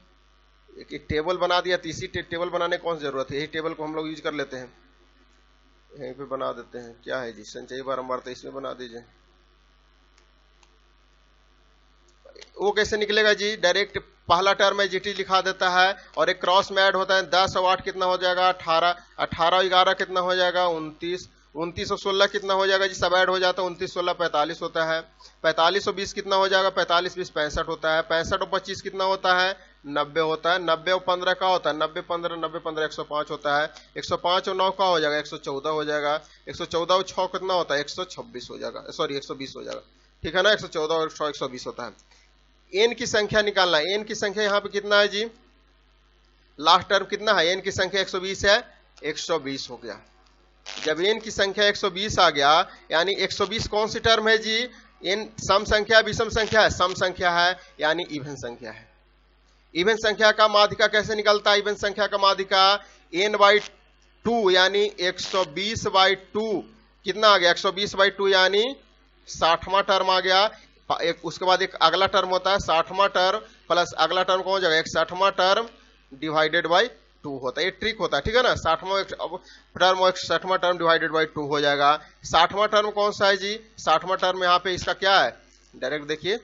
Speaker 1: एक टेबल बना दिया, तीसरी टेबल बनाने की कौन सी जरूरत है, यही टेबल को हम लोग यूज कर लेते हैं, यहीं पे बना देते हैं। क्या है जी, संचयी बारंबारता इसमें बना दीजिए। वो कैसे निकलेगा जी, डायरेक्ट पहला टर्म है जीटी लिखा देता है और एक क्रॉस में ऐड होता है। 10 और 8 कितना हो जाएगा 18, 18 और 11 कितना हो जाएगा 29, 29 और 16 कितना हो जाएगा जी, सब ऐड हो जाता है, 29 16 45 होता है। 45 और 20 कितना हो जाएगा 45 20 65 होता है। 65 और 25 कितना होता है 90 होता है। 90 और 15 का होता है 90 15 90 15 105 होता है। 105 और 9 का हो जाएगा 114 हो जाएगा। 114 और 6 कितना होता है 126 हो जाएगा, सॉरी 120 हो जाएगा, ठीक है ना। 114 और 6 120 होता है। एन की संख्या निकालना है, एन की संख्या यहाँ पे कितना है जी, लास्ट टर्म कितना है, एन की संख्या 120 है, 120 हो गया। जब एन की संख्या 120 आ गया, यानी 120 कौन सी टर्म है जी, एन सम संख्या विषम संख्या है, सम संख्या है यानी इवन संख्या है। इवन संख्या का माध्यिका कैसे निकलता है, इवन संख्या का माध्यिका n/2 यानी 120/2 कितना आ गया 120/2 यानी 60वां टर्म आ गया। एक उसके बाद एक अगला टर्म होता है 60वां टर्म प्लस अगला टर्म कौन हो जाएगा 61वां टर्म डिवाइडेड बाई 2 होता है। ये ट्रिक होता है, ठीक है ना। 60वां टर्म और 61वां टर्म डिवाइडेड बाई 2 हो जाएगा। 60वां टर्म कौन सा है जी, 60वां टर्म यहाँ पे इसका क्या है, डायरेक्ट देखिए,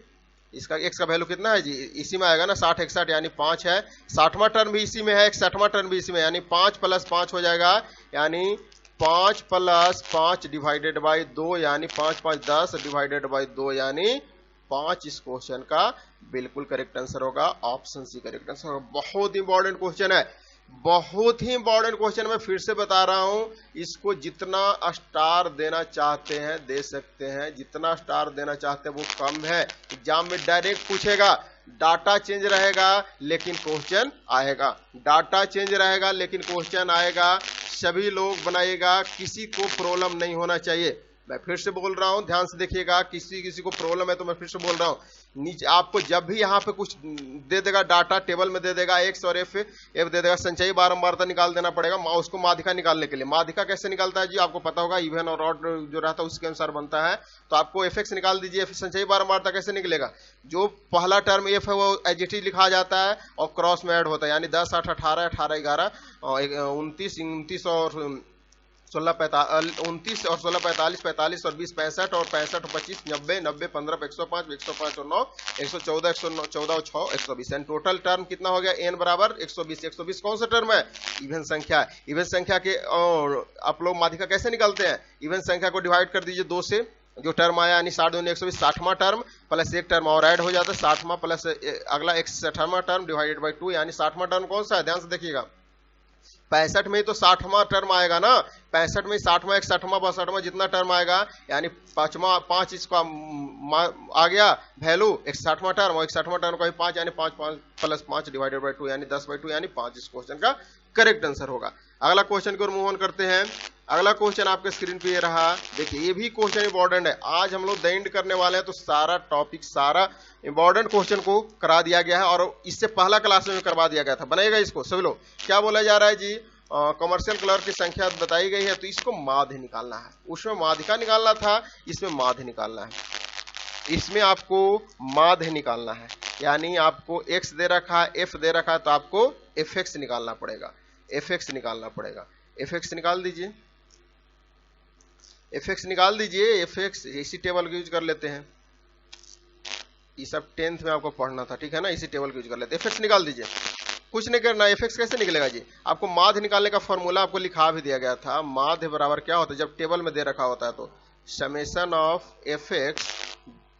Speaker 1: इसका x का वैल्यू कितना है जी, इसी में आएगा ना 60 61 यानी 5 है। 60वां टर्म भी इसी में है, 61वां टर्म भी इसी में, यानी 5 + 5 हो जाएगा, यानी 5 + 5 डिवाइडेड बाई 2 यानी 5 5 10 डिवाइडेड बाई 2 यानी 5 इस क्वेश्चन का बिल्कुल करेक्ट आंसर होगा, ऑप्शन सी करेक्ट आंसर होगा। बहुत इंपॉर्टेंट क्वेश्चन है, बहुत ही इंपॉर्टेंट क्वेश्चन। मैं फिर से बता रहा हूं, इसको जितना स्टार देना चाहते हैं दे सकते हैं, जितना स्टार देना चाहते हैं वो कम है। एग्जाम में डायरेक्ट पूछेगा, डाटा चेंज रहेगा लेकिन क्वेश्चन आएगा, डाटा चेंज रहेगा लेकिन क्वेश्चन आएगा। सभी लोग बनाइएगा, किसी को प्रॉब्लम नहीं होना चाहिए। मैं फिर से बोल रहा हूं, ध्यान से देखिएगा, किसी को प्रॉब्लम है तो मैं फिर से बोल रहा हूं, नीचे आपको जब भी यहाँ पे कुछ दे देगा, डाटा टेबल में दे देगा, एक्स और एफ दे देगा, संचयी बारंबारता निकाल देना पड़ेगा उसको माध्यिका निकालने के लिए। माध्यिका कैसे निकलता है जी, आपको पता होगा, इवन और ऑड जो रहता है उसके अनुसार बनता है। तो आपको एफ एक्स निकाल दीजिए। संचयी बारंबारता कैसे निकलेगा, जो पहला टर्म एफ है वो एडजेक्टिव लिखा जाता है और क्रॉस में ऐड होता है, यानी 10 8 18 18 11 29 29 और 29 और 16 45, 45 और 20 65 और 65 और 25 90, 90 15 105, 105 और 9 114, 114 और 6 120। एंड टोटल टर्म कितना हो गया? n बराबर 120। 120 कौन सा टर्म है? इवन संख्या। इवन संख्या के आप लोग माध्यिका कैसे निकालते हैं? इवन संख्या को डिवाइड कर दीजिए 2 से, जो टर्म आया यानी 60 दूनी 120, 60वां टर्म प्लस एक टर्म और ऐड हो जाता है 60वां प्लस अगला 61वां टर्म डिवाइडेड बाई 2, यानी 60वां टर्म कौन सा है? ध्यान से देखिएगा, 65 में तो 60वां टर्म आएगा ना, 65 में 60वां 61वां 62वां जितना टर्म आएगा, यानी 5 इसका आ गया वैल्यू 61वां टर्म, और 61वां टर्म का भी 5, यानी 5 प्लस 5 डिवाइडेड बाई 2 यानी 10/2 यानी 5 इस क्वेश्चन का करेक्ट आंसर होगा। अगला क्वेश्चन को मूव ऑन करते हैं। अगला क्वेश्चन आपके स्क्रीन पे ये रहा, देखिए ये भी क्वेश्चन इंपॉर्टेंट है। आज हम लोग द एंड करने वाले हैं, तो सारा टॉपिक सारा इंपॉर्टेंट क्वेश्चन को करा दिया गया है, और इससे पहला क्लास में करवा दिया गया था। बनेगा इसको सभी लोग। क्या बोला जा रहा है जी? कमर्शियल कलर की संख्या बताई गई है, तो इसको माध्य निकालना है। उसमें माध्यिका निकालना था, इसमें माध्य निकालना है। इसमें आपको माध्य निकालना है, यानी आपको x दे रखा है, f दे रखा है, तो आपको fx निकालना पड़ेगा। fx निकालना पड़ेगा। fx निकाल दीजिए, fx निकाल दीजिए। fx इसी टेबल का यूज कर लेते हैं, ये सब 10th में आपको पढ़ना था, ठीक है ना? इसी टेबल का यूज कर लेते हैं। fx निकाल दीजिए, कुछ नहीं करना। fx कैसे निकलेगा जी? आपको माध्य निकालने का फॉर्मूला आपको लिखा भी दिया गया था। माध्य बराबर क्या होता है? जब टेबल में दे रखा होता है तो summation of fx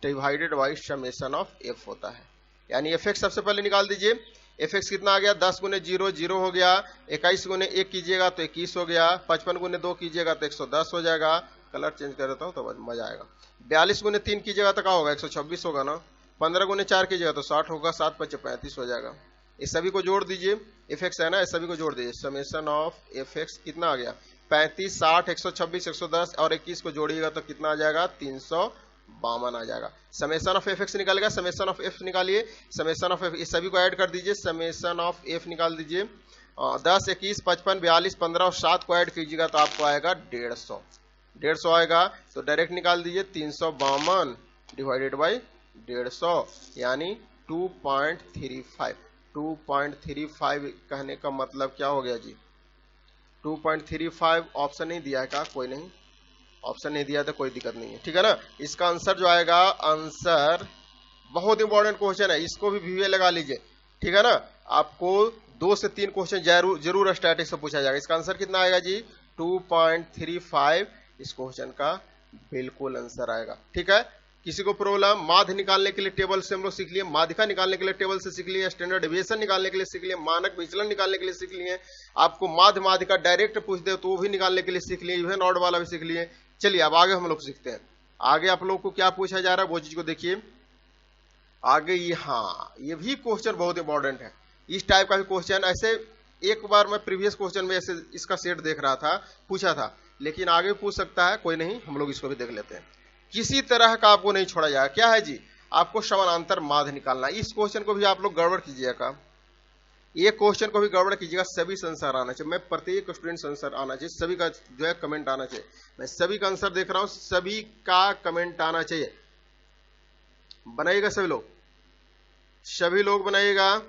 Speaker 1: divided by summation of f होता है। यानी fx सबसे पहले निकाल दीजिए। fx कितना आ गया? 10 गुने 0 0 हो गया, 21 गुने 1 कीजिएगा तो 21 हो गया, 55 गुने 2 कीजिएगा तो 110 हो जाएगा। कलर चेंज कर देता हूँ तो मजा आएगा। 42 गुने 3 कीजिएगा तो क्या होगा? 126 होगा ना। 15 गुने 4 कीजिएगा तो 60 होगा, 7 5 35 हो जाएगा। इस सभी को जोड़ दीजिए, fx है ना, इस सभी को जोड़ दीजिए। समेशन ऑफ fx कितना आ गया? 35 60 126 110 और 21 को जोड़िएगा तो कितना आ जाएगा? 352 आ जाएगा। समेशन ऑफ fx निकालेगा, समेशन ऑफ f निकालिए। समेशन ऑफ f इस सभी को ऐड कर दीजिए, समेशन ऑफ f निकाल दीजिए। 10 21 55 42 15 और 7 को ऐड कीजिएगा तो आपको आएगा 150। 150 आएगा तो डायरेक्ट निकाल दीजिए। 352 डिवाइडेड बाई 150 यानी 2.35। 2.35 कहने का मतलब क्या हो गया जी? 2.35 ऑप्शन नहीं दिया है क्या? कोई नहीं, ऑप्शन नहीं दिया तो कोई दिक्कत नहीं है, ठीक है ना? इसका आंसर जो आएगा, आंसर बहुत इंपॉर्टेंट क्वेश्चन है, इसको भी वीवे लगा लीजिए, ठीक है ना? आपको 2 से 3 क्वेश्चन जरूर स्टैटिक से पूछा जाएगा। इसका आंसर कितना आएगा जी? 2.35 इस क्वेश्चन का बिल्कुल आंसर आएगा, ठीक है? किसी को प्रॉब्लम? माध्य निकालने के लिए टेबल से हम लोग सीख लिए, माध्यिका निकालने के लिए टेबल से सीख लिए, स्टैंडर्ड डेविएशन निकालने के लिए सीख लिए, मानक विचलन निकालने के लिए सीख लिए। आपको माध्य माध्यिका डायरेक्ट पूछ दे तो वो भी निकालने के लिए सीख लिए, इवन ऑड वाला भी सीख लिए। चलिए अब आगे हम लोग सीखते हैं। आगे आप लोग को क्या पूछा जा रहा है वो चीज को देखिए आगे। ये भी क्वेश्चन बहुत इंपॉर्टेंट है। इस टाइप का भी क्वेश्चन ऐसे एक बार मैं प्रीवियस क्वेश्चन में ऐसे इसका सेट देख रहा था, पूछा था, लेकिन आगे पूछ सकता है, कोई नहीं, हम लोग इसको भी देख लेते हैं। किसी तरह का आपको नहीं छोड़ा जाएगा। क्या है जी? आपको समानांतर माध्य निकालना। इस क्वेश्चन को भी आप लोग गड़बड़ कीजिएगा, ये क्वेश्चन को भी गड़बड़ कीजिएगा। सभी आंसर आना चाहिए, मैं प्रत्येक स्टूडेंट आंसर आना चाहिए, सभी का जो है कमेंट आना चाहिए। मैं सभी का आंसर देख रहा हूं, सभी का कमेंट आना चाहिए। बनाइएगा सभी लोग, सभी लोग बनाइएगा,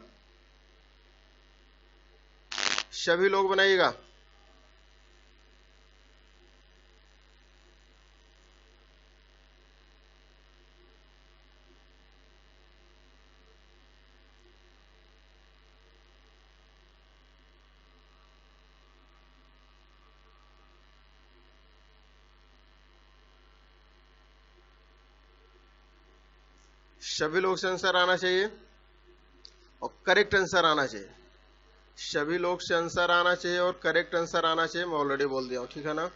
Speaker 1: सभी लोग बनाइएगा। सभी लोग से आंसर आना चाहिए और करेक्ट आंसर आना चाहिए। सभी लोग से आंसर आना चाहिए और करेक्ट आंसर आना चाहिए। मैं ऑलरेडी बोल दिया हूं, ठीक है ना?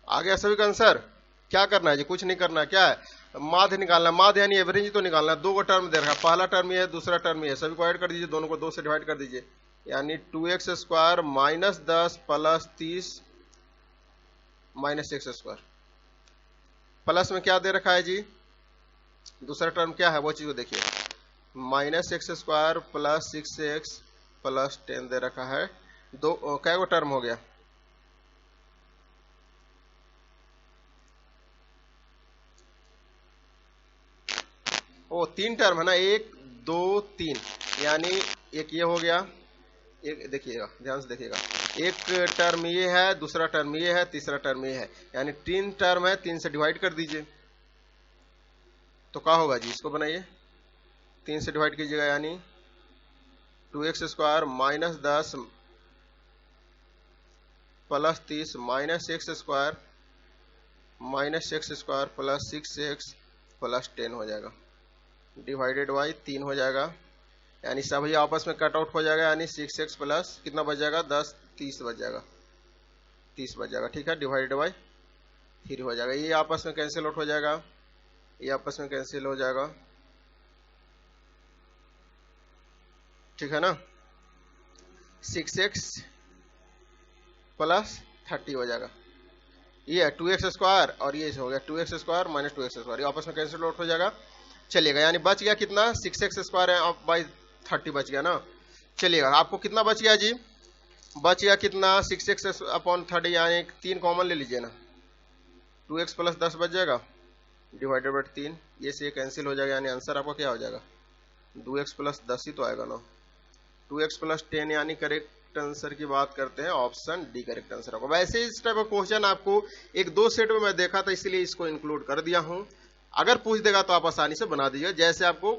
Speaker 1: आ गया सभी का आंसर? क्या करना है जी? कुछ नहीं करना। क्या है? माध्य निकालना। माध्य यानी एवरेज तो निकालना। 2 टर्म दे रखा है, पहला टर्म ये है, दूसरा टर्म ये है। सभी को ऐड कर दीजिए, दोनों को 2 से डिवाइड कर दीजिए। यानी 2x² -10 plus 30 minus x square. Plus में क्या दे रखा है जी, दूसरा टर्म क्या है वो चीज को देखिए, -x² प्लस 6x प्लस 10 दे रखा है। दो क्या वो टर्म हो गया, ओ 3 टर्म है ना, 1 2 3, यानी एक ये हो गया, एक देखिएगा ध्यान से देखिएगा, एक टर्म ये है, दूसरा टर्म ये है, तीसरा टर्म ये है, यानी 3 टर्म है, 3 से डिवाइड कर दीजिए तो क्या होगा जी, इसको बनाइए 3 से डिवाइड कीजिएगा, यानी 2x² -10 plus 30 minus x² plus 6x plus 10 हो जाएगा, डिवाइडेड बाई 3 हो जाएगा, यानी सभी आपस में कट आउट हो जाएगा, यानी 6x प्लस कितना बच जाएगा 10, 30 बच जाएगा, 30 बच जाएगा, ठीक है, डिवाइडेड बाई 3 हो जाएगा। ये आपस में कैंसिल आउट हो जाएगा, ये आपस में कैंसिल हो जाएगा, ठीक है ना, 6x प्लस 30 हो जाएगा, ये है 2x² और ये हो गया 2x² माइनस 2x², ये आपस में कैंसिल आउट हो जाएगा, चलिएगा, यानी बच गया कितना 6x² है बाई 30 बच गया ना, चलिएगा आपको कितना बच गया जी, बच गया कितना 6x अपॉन 30, यानी 3 कॉमन ले लीजिए ना, 2x प्लस 10 बच जाएगा, डिवाइडेड बाई 3, ये से कैंसिल हो जाएगा, यानी आंसर आपको क्या हो जाएगा 2x प्लस 10 ही तो आएगा ना, 2x प्लस 10, यानी करेक्ट आंसर की बात करते हैं, ऑप्शन डी करेक्ट आंसर होगा। वैसे इस टाइप का क्वेश्चन आपको 1-2 सेट में मैं देखा था, इसलिए इसको इंक्लूड कर दिया हूं, अगर पूछ देगा तो आप आसानी से बना दीजिए, जैसे आपको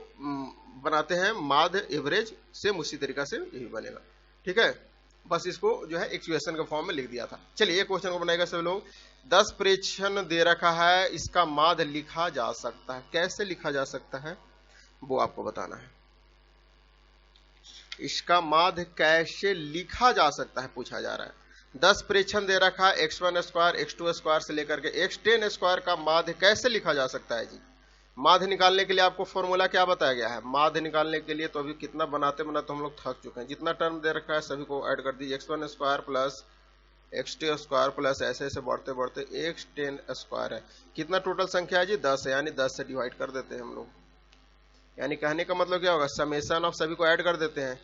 Speaker 1: बनाते हैं माध्य एवरेज से उसी तरीका से यही बनेगा, ठीक है, बस इसको जो है इक्वेशन के फॉर्म में लिख दिया था। चलिए ये क्वेश्चन को बनाएगा सभी लोग, 10 प्रेक्षण दे रखा है, इसका माध्य लिखा जा सकता है, कैसे लिखा जा सकता है वो आपको बताना है, इसका माध्य कैसे लिखा जा सकता है पूछा जा रहा है। 10 प्रेक्षण दे रखा है, x1² x2² से लेकर के x10² का माध्य कैसे लिखा जा सकता है जी, माध्य निकालने के लिए आपको फॉर्मूला क्या बताया गया है, माध्य निकालने के लिए तो अभी कितना बनाते बनाते हम लोग थक चुके हैं, जितना टर्म दे रखा है सभी को ऐड कर दीजिए, x1² प्लस x2² प्लस ऐसे ऐसे बढ़ते बढ़ते x10² है, कितना टोटल संख्या है जी 10 है, यानी 10 से डिवाइड कर देते हैं हम लोग, यानी कहने का मतलब क्या होगा, समेशन ऑफ सभी को ऐड कर देते हैं,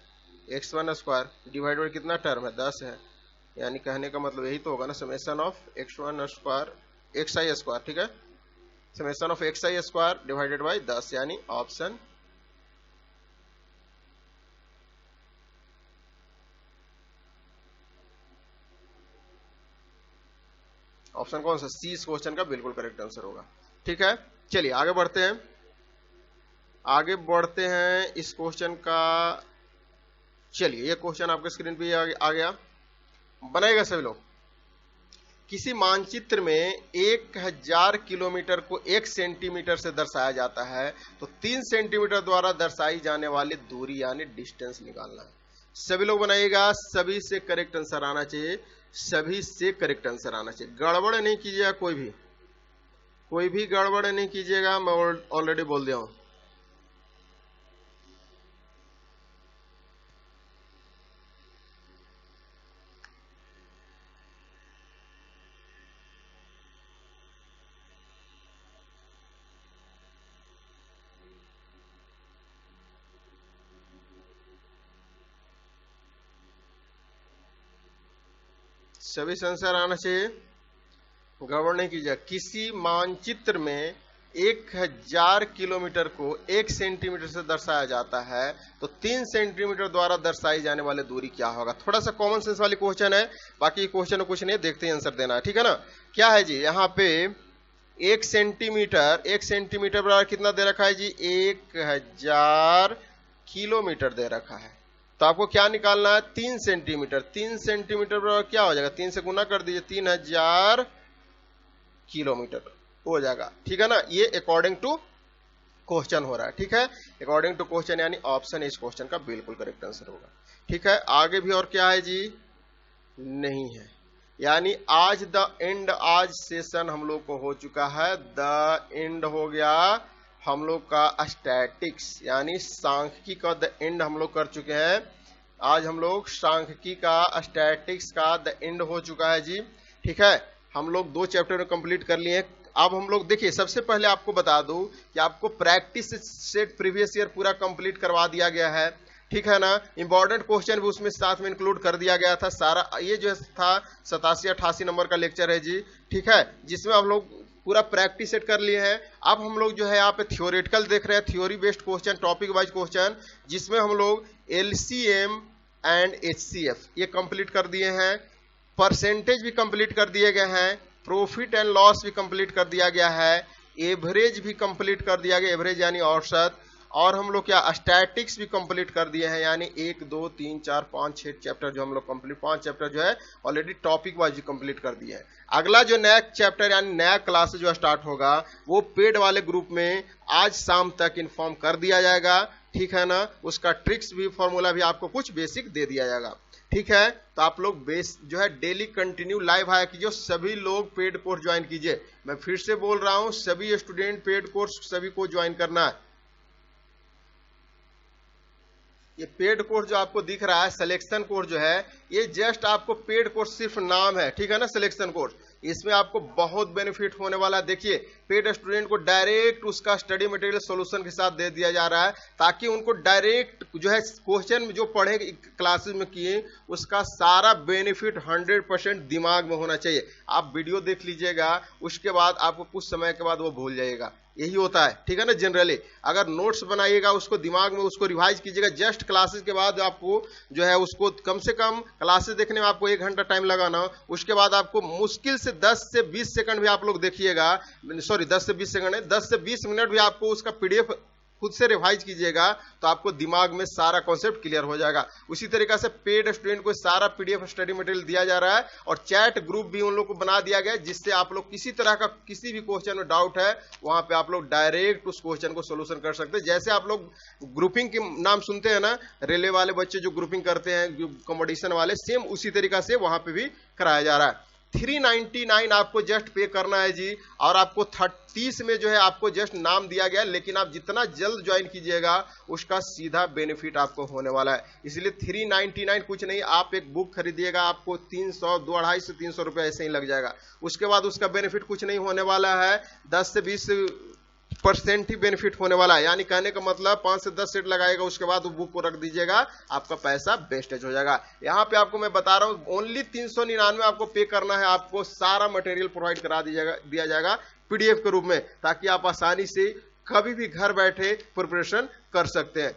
Speaker 1: x1² डिवाइड बाई कितना टर्म है 10 है, यानी कहने का मतलब यही तो होगा ना, समेशन ऑफ x1² xi², ठीक है, summation of xi² divided by 10, यानी ऑप्शन कौन सा, सी इस क्वेश्चन का बिल्कुल करेक्ट आंसर होगा, ठीक है। चलिए आगे बढ़ते हैं, इस क्वेश्चन का, चलिए ये क्वेश्चन आपके स्क्रीन पे आ गया, बनाएगा सभी लोग, किसी मानचित्र में 1000 किलोमीटर को 1 सेंटीमीटर से दर्शाया जाता है, तो 3 सेंटीमीटर द्वारा दर्शाई जाने वाली दूरी यानी डिस्टेंस निकालना है। सभी लोग बनाइएगा, सभी से करेक्ट आंसर आना चाहिए, सभी से करेक्ट आंसर आना चाहिए, गड़बड़ नहीं कीजिएगा, कोई भी गड़बड़ नहीं कीजिएगा, मैं ऑलरेडी बोल दिया हूं। सभी से आंसर आना चाहिए, गड़बड़ नहीं कीजिएगा। किसी मानचित्र में 1000 किलोमीटर को 1 सेंटीमीटर से दर्शाया जाता है, तो 3 सेंटीमीटर द्वारा दर्शाई जाने वाली दूरी क्या होगा। थोड़ा सा कॉमन सेंस वाली क्वेश्चन है, बाकी क्वेश्चन कुछ नहीं, देखते ही आंसर देना है, ठीक है ना। क्या है जी, यहाँ पे 1 सेंटीमीटर बराबर कितना दे रखा है जी, 1000 किलोमीटर दे रखा है, तो आपको क्या निकालना है 3 सेंटीमीटर। 3 सेंटीमीटर बराबर क्या हो जाएगा, 3 से गुना कर दीजिए, 3000 किलोमीटर हो जाएगा, ठीक है ना। ये अकॉर्डिंग टू क्वेश्चन हो रहा है, ठीक है, अकॉर्डिंग टू क्वेश्चन, यानी ऑप्शन इस क्वेश्चन का बिल्कुल करेक्ट आंसर होगा, ठीक है। आगे भी और क्या है जी, नहीं है, यानी आज द एंड, आज सेशन हम लोग को हो चुका है, द एंड हो गया हम लोग का स्टैटिक्स, यानी सांख्यिकी का द एंड हम लोग कर चुके हैं। आज हम लोग सांख्यिकी का, स्टैटिक्स का द एंड हो चुका है जी। ठीक है, हम लोग 2 चैप्टर कंप्लीट कर लिए। अब हम लोग देखिए, सबसे पहले आपको बता दूं कि आपको प्रैक्टिस सेट प्रीवियस ईयर पूरा कंप्लीट करवा दिया गया है। ठीक है ना, इंपॉर्टेंट क्वेश्चन भी उसमें साथ में इंक्लूड कर दिया गया था सारा। ये जो था 87-88 नंबर का लेक्चर है जी। ठीक है, जिसमें हम लोग पूरा प्रैक्टिस सेट कर लिए हैं। अब हम लोग जो है यहाँ पे थियोरेटिकल देख रहे हैं, theory based question, topic wise question, जिसमें हम लोग LCM एंड HCF ये कंप्लीट कर दिए हैं। परसेंटेज भी कंप्लीट कर दिए गए हैं, प्रॉफिट एंड लॉस भी कंप्लीट कर दिया गया है, एवरेज भी कंप्लीट कर दिया गया, एवरेज यानी औसत, और हम लोग क्या स्टैटिक्स भी कंप्लीट कर दिए हैं। यानी 1 2 3 4 5 6 चैप्टर जो हम लोग कंप्लीट, 5 चैप्टर जो है ऑलरेडी टॉपिक वाइज कंप्लीट कर दिए हैं। अगला जो नया चैप्टर यानी नया क्लास जो स्टार्ट होगा वो पेड वाले ग्रुप में आज शाम तक इन्फॉर्म कर दिया जाएगा। ठीक है ना, उसका ट्रिक्स भी, फॉर्मूला भी आपको कुछ बेसिक दे दिया जाएगा। ठीक है, तो आप लोग बेस जो है डेली कंटिन्यू लाइव आया कीजिए। सभी लोग पेड कोर्स ज्वाइन कीजिए। मैं फिर से बोल रहा हूं, सभी स्टूडेंट पेड कोर्स सभी को ज्वाइन करना है। ये पेड कोर्स जो आपको दिख रहा है, सिलेक्शन कोर्स जो है, ये जस्ट आपको पेड कोर्स सिर्फ नाम है। ठीक है ना, सिलेक्शन कोर्स, इसमें आपको बहुत बेनिफिट होने वाला है। देखिए, पेड स्टूडेंट को डायरेक्ट उसका स्टडी मटेरियल सॉल्यूशन के साथ दे दिया जा रहा है, ताकि उनको डायरेक्ट जो है क्वेश्चन जो पढ़े क्लासेस में किए उसका सारा बेनिफिट 100% दिमाग में होना चाहिए। आप वीडियो देख लीजिएगा, उसके बाद आपको कुछ समय के बाद वो भूल जाएगा, यही होता है। ठीक है ना, जनरली अगर नोट्स बनाइएगा, उसको दिमाग में उसको रिवाइज कीजिएगा। जस्ट क्लासेस के बाद आपको जो है उसको कम से कम क्लासेस देखने में आपको 1 घंटा टाइम लगाना, उसके बाद आपको मुश्किल से 10 से 20 सेकंड भी आप लोग देखिएगा, सॉरी 10 से 20 सेकंड है, 10 से 20 मिनट भी आपको उसका PDF खुद से रिवाइज कीजिएगा, तो आपको दिमाग में सारा कॉन्सेप्ट क्लियर हो जाएगा। उसी तरीके से पेड स्टूडेंट को सारा PDF स्टडी मटेरियल दिया जा रहा है, और चैट ग्रुप भी उन लोग को बना दिया गया है, जिससे आप लोग किसी तरह का किसी भी क्वेश्चन में डाउट है, वहां पे आप लोग डायरेक्ट उस क्वेश्चन को सोल्यूशन कर सकते हैं। जैसे आप लोग ग्रुपिंग के नाम सुनते हैं ना, रेलवे वाले बच्चे जो ग्रुपिंग करते हैं, कंपटीशन वाले, सेम उसी तरीका से वहां पे भी कराया जा रहा है। 399 आपको जस्ट पे करना है जी, और आपको 30 में जो है आपको जस्ट नाम दिया गया है, लेकिन आप जितना जल्द ज्वाइन कीजिएगा उसका सीधा बेनिफिट आपको होने वाला है। इसलिए 399 कुछ नहीं, आप एक बुक खरीदिएगा, आपको 300, 250 से 300 रुपए ऐसे ही लग जाएगा। उसके बाद उसका बेनिफिट कुछ नहीं होने वाला है, 10 से 20% ही बेनिफिट होने वाला है। यानी कहने का मतलब 5 से 10 सेट लगाएगा, उसके बाद वो बुक को रख दीजिएगा, आपका पैसा वेस्टेज हो जाएगा। यहाँ पे आपको मैं बता रहा हूँ, ओनली 399 आपको पे करना है, आपको सारा मटेरियल प्रोवाइड करा दिया जाएगा PDF के रूप में, ताकि आप आसानी से कभी भी घर बैठे प्रिपरेशन कर सकते हैं।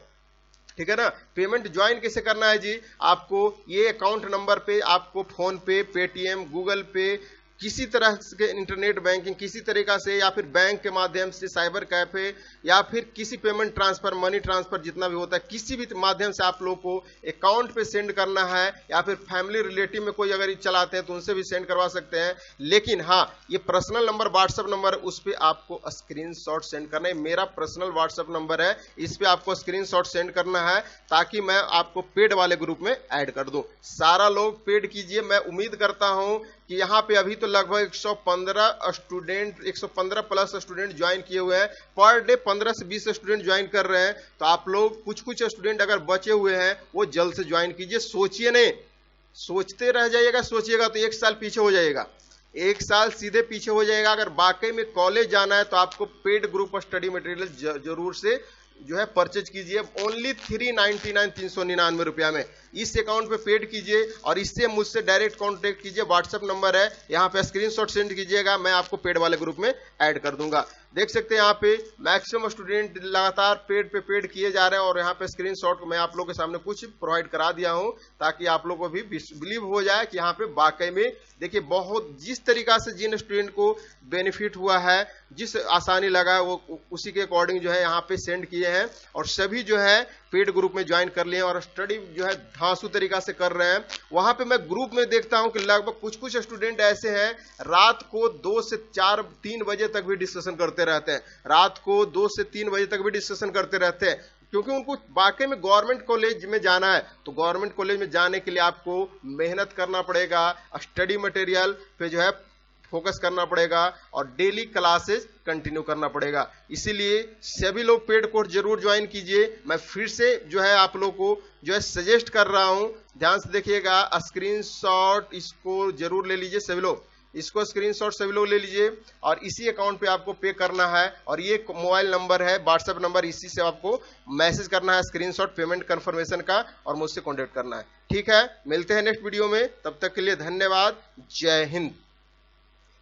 Speaker 1: ठीक है ना, पेमेंट ज्वाइन कैसे करना है जी, आपको ये अकाउंट नंबर पे, आपको फोन पे, पेटीएम, गूगल पे, किसी तरह के इंटरनेट बैंकिंग किसी तरीका से, या फिर बैंक के माध्यम से, साइबर कैफे, या फिर किसी पेमेंट ट्रांसफर, मनी ट्रांसफर जितना भी होता है, किसी भी माध्यम से आप लोग को अकाउंट पे सेंड करना है, या फिर फैमिली रिलेटिव में कोई अगर चलाते हैं तो उनसे भी सेंड करवा सकते हैं। लेकिन हाँ, ये पर्सनल नंबर, व्हाट्सएप नंबर, उस पर आपको स्क्रीनशॉट सेंड करना है। मेरा पर्सनल व्हाट्सएप नंबर है, इस पर आपको स्क्रीनशॉट सेंड करना है, ताकि मैं आपको पेड वाले ग्रुप में ऐड कर दूं। सारा लोग पेड कीजिए। मैं उम्मीद करता हूं कि यहाँ पे अभी तो लगभग 115 प्लस स्टूडेंट ज्वाइन किए हुए हैं। पर डे 15 से 20 स्टूडेंट ज्वाइन कर रहे हैं, तो आप लोग कुछ स्टूडेंट अगर बचे हुए हैं वो जल्द से ज्वाइन कीजिए। सोचिए नहीं, सोचते रह जाइएगा, सोचिएगा तो 1 साल पीछे हो जाएगा, 1 साल सीधे पीछे हो जाएगा। अगर वाकई में कॉलेज जाना है तो आपको पेड ग्रुप स्टडी मटेरियल जरूर से जो है परचेज कीजिए। ओनली 399 रुपया में इस अकाउंट पे पेड कीजिए, और इससे मुझसे डायरेक्ट कांटेक्ट कीजिए। व्हाट्सएप नंबर है, यहाँ पे स्क्रीनशॉट सेंड कीजिएगा, मैं आपको पेड वाले ग्रुप में ऐड कर दूंगा। देख सकते हैं यहाँ पे मैक्सिमम स्टूडेंट लगातार पेड पे पेड किए जा रहे हैं, और यहाँ पे स्क्रीनशॉट मैं आप लोगों के सामने कुछ प्रोवाइड करा दिया हूँ, ताकि आप लोगों को भी बिलीव हो जाए कि यहाँ पे वाकई में देखिए बहुत जिस तरीका से जिन स्टूडेंट को बेनिफिट हुआ है, जिस आसानी लगा है, वो उसी के अकॉर्डिंग जो है यहाँ पे सेंड किए हैं, और सभी जो है पेड ग्रुप में ज्वाइन कर लिए और स्टडी जो है धांसू तरीका से कर रहे हैं। वहां पे मैं ग्रुप में देखता हूं कि लगभग कुछ स्टूडेंट ऐसे हैं, रात को 2 से 3 बजे तक भी डिस्कशन करते रहते हैं, रात को 2 से 3 बजे तक भी डिस्कशन करते रहते हैं, क्योंकि उनको वाकई में गवर्नमेंट कॉलेज में जाना है। तो गवर्नमेंट कॉलेज में जाने के लिए आपको मेहनत करना पड़ेगा, स्टडी मटेरियल पे जो है फोकस करना पड़ेगा और डेली क्लासेस कंटिन्यू करना पड़ेगा। इसीलिए सभी लोग पेड कोर्स जरूर ज्वाइन कीजिए। मैं फिर से जो है आप लोग को जो है सजेस्ट कर रहा हूं, ध्यान से देखिएगा, स्क्रीनशॉट इसको जरूर ले लीजिए सभी लोग, इसको स्क्रीनशॉट सभी लोग ले लीजिए और इसी अकाउंट पे आपको पे करना है और ये मोबाइल नंबर है, व्हाट्सएप नंबर, इसी से आपको मैसेज करना है स्क्रीनशॉट पेमेंट कंफर्मेशन का और मुझसे कांटेक्ट करना है। ठीक है, मिलते हैं नेक्स्ट वीडियो में, तब तक के लिए धन्यवाद, जय हिंद।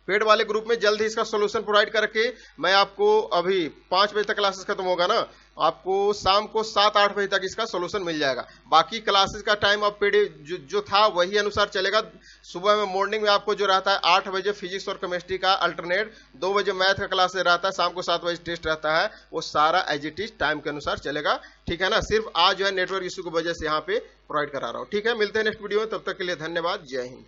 Speaker 1: पेड वाले ग्रुप में जल्द ही इसका सॉल्यूशन प्रोवाइड करके मैं आपको, अभी 5 बजे तक क्लासेस खत्म होगा ना, आपको शाम को 7-8 बजे तक इसका सॉल्यूशन मिल जाएगा। बाकी क्लासेस का टाइम अब पेड जो था वही अनुसार चलेगा। सुबह में मॉर्निंग में आपको जो रहता है 8 बजे फिजिक्स और केमिस्ट्री का अल्टरनेट, 2 बजे मैथ का क्लास रहता है, शाम को 7 बजे टेस्ट रहता है, वो सारा एज इट इज टाइम के अनुसार चलेगा। ठीक है ना, सिर्फ आज जो है नेटवर्क इशू की वजह से यहाँ पे प्रोवाइड करा रहा हूँ। ठीक है, मिलते हैं नेक्स्ट वीडियो में, तब तक के लिए धन्यवाद, जय हिंद।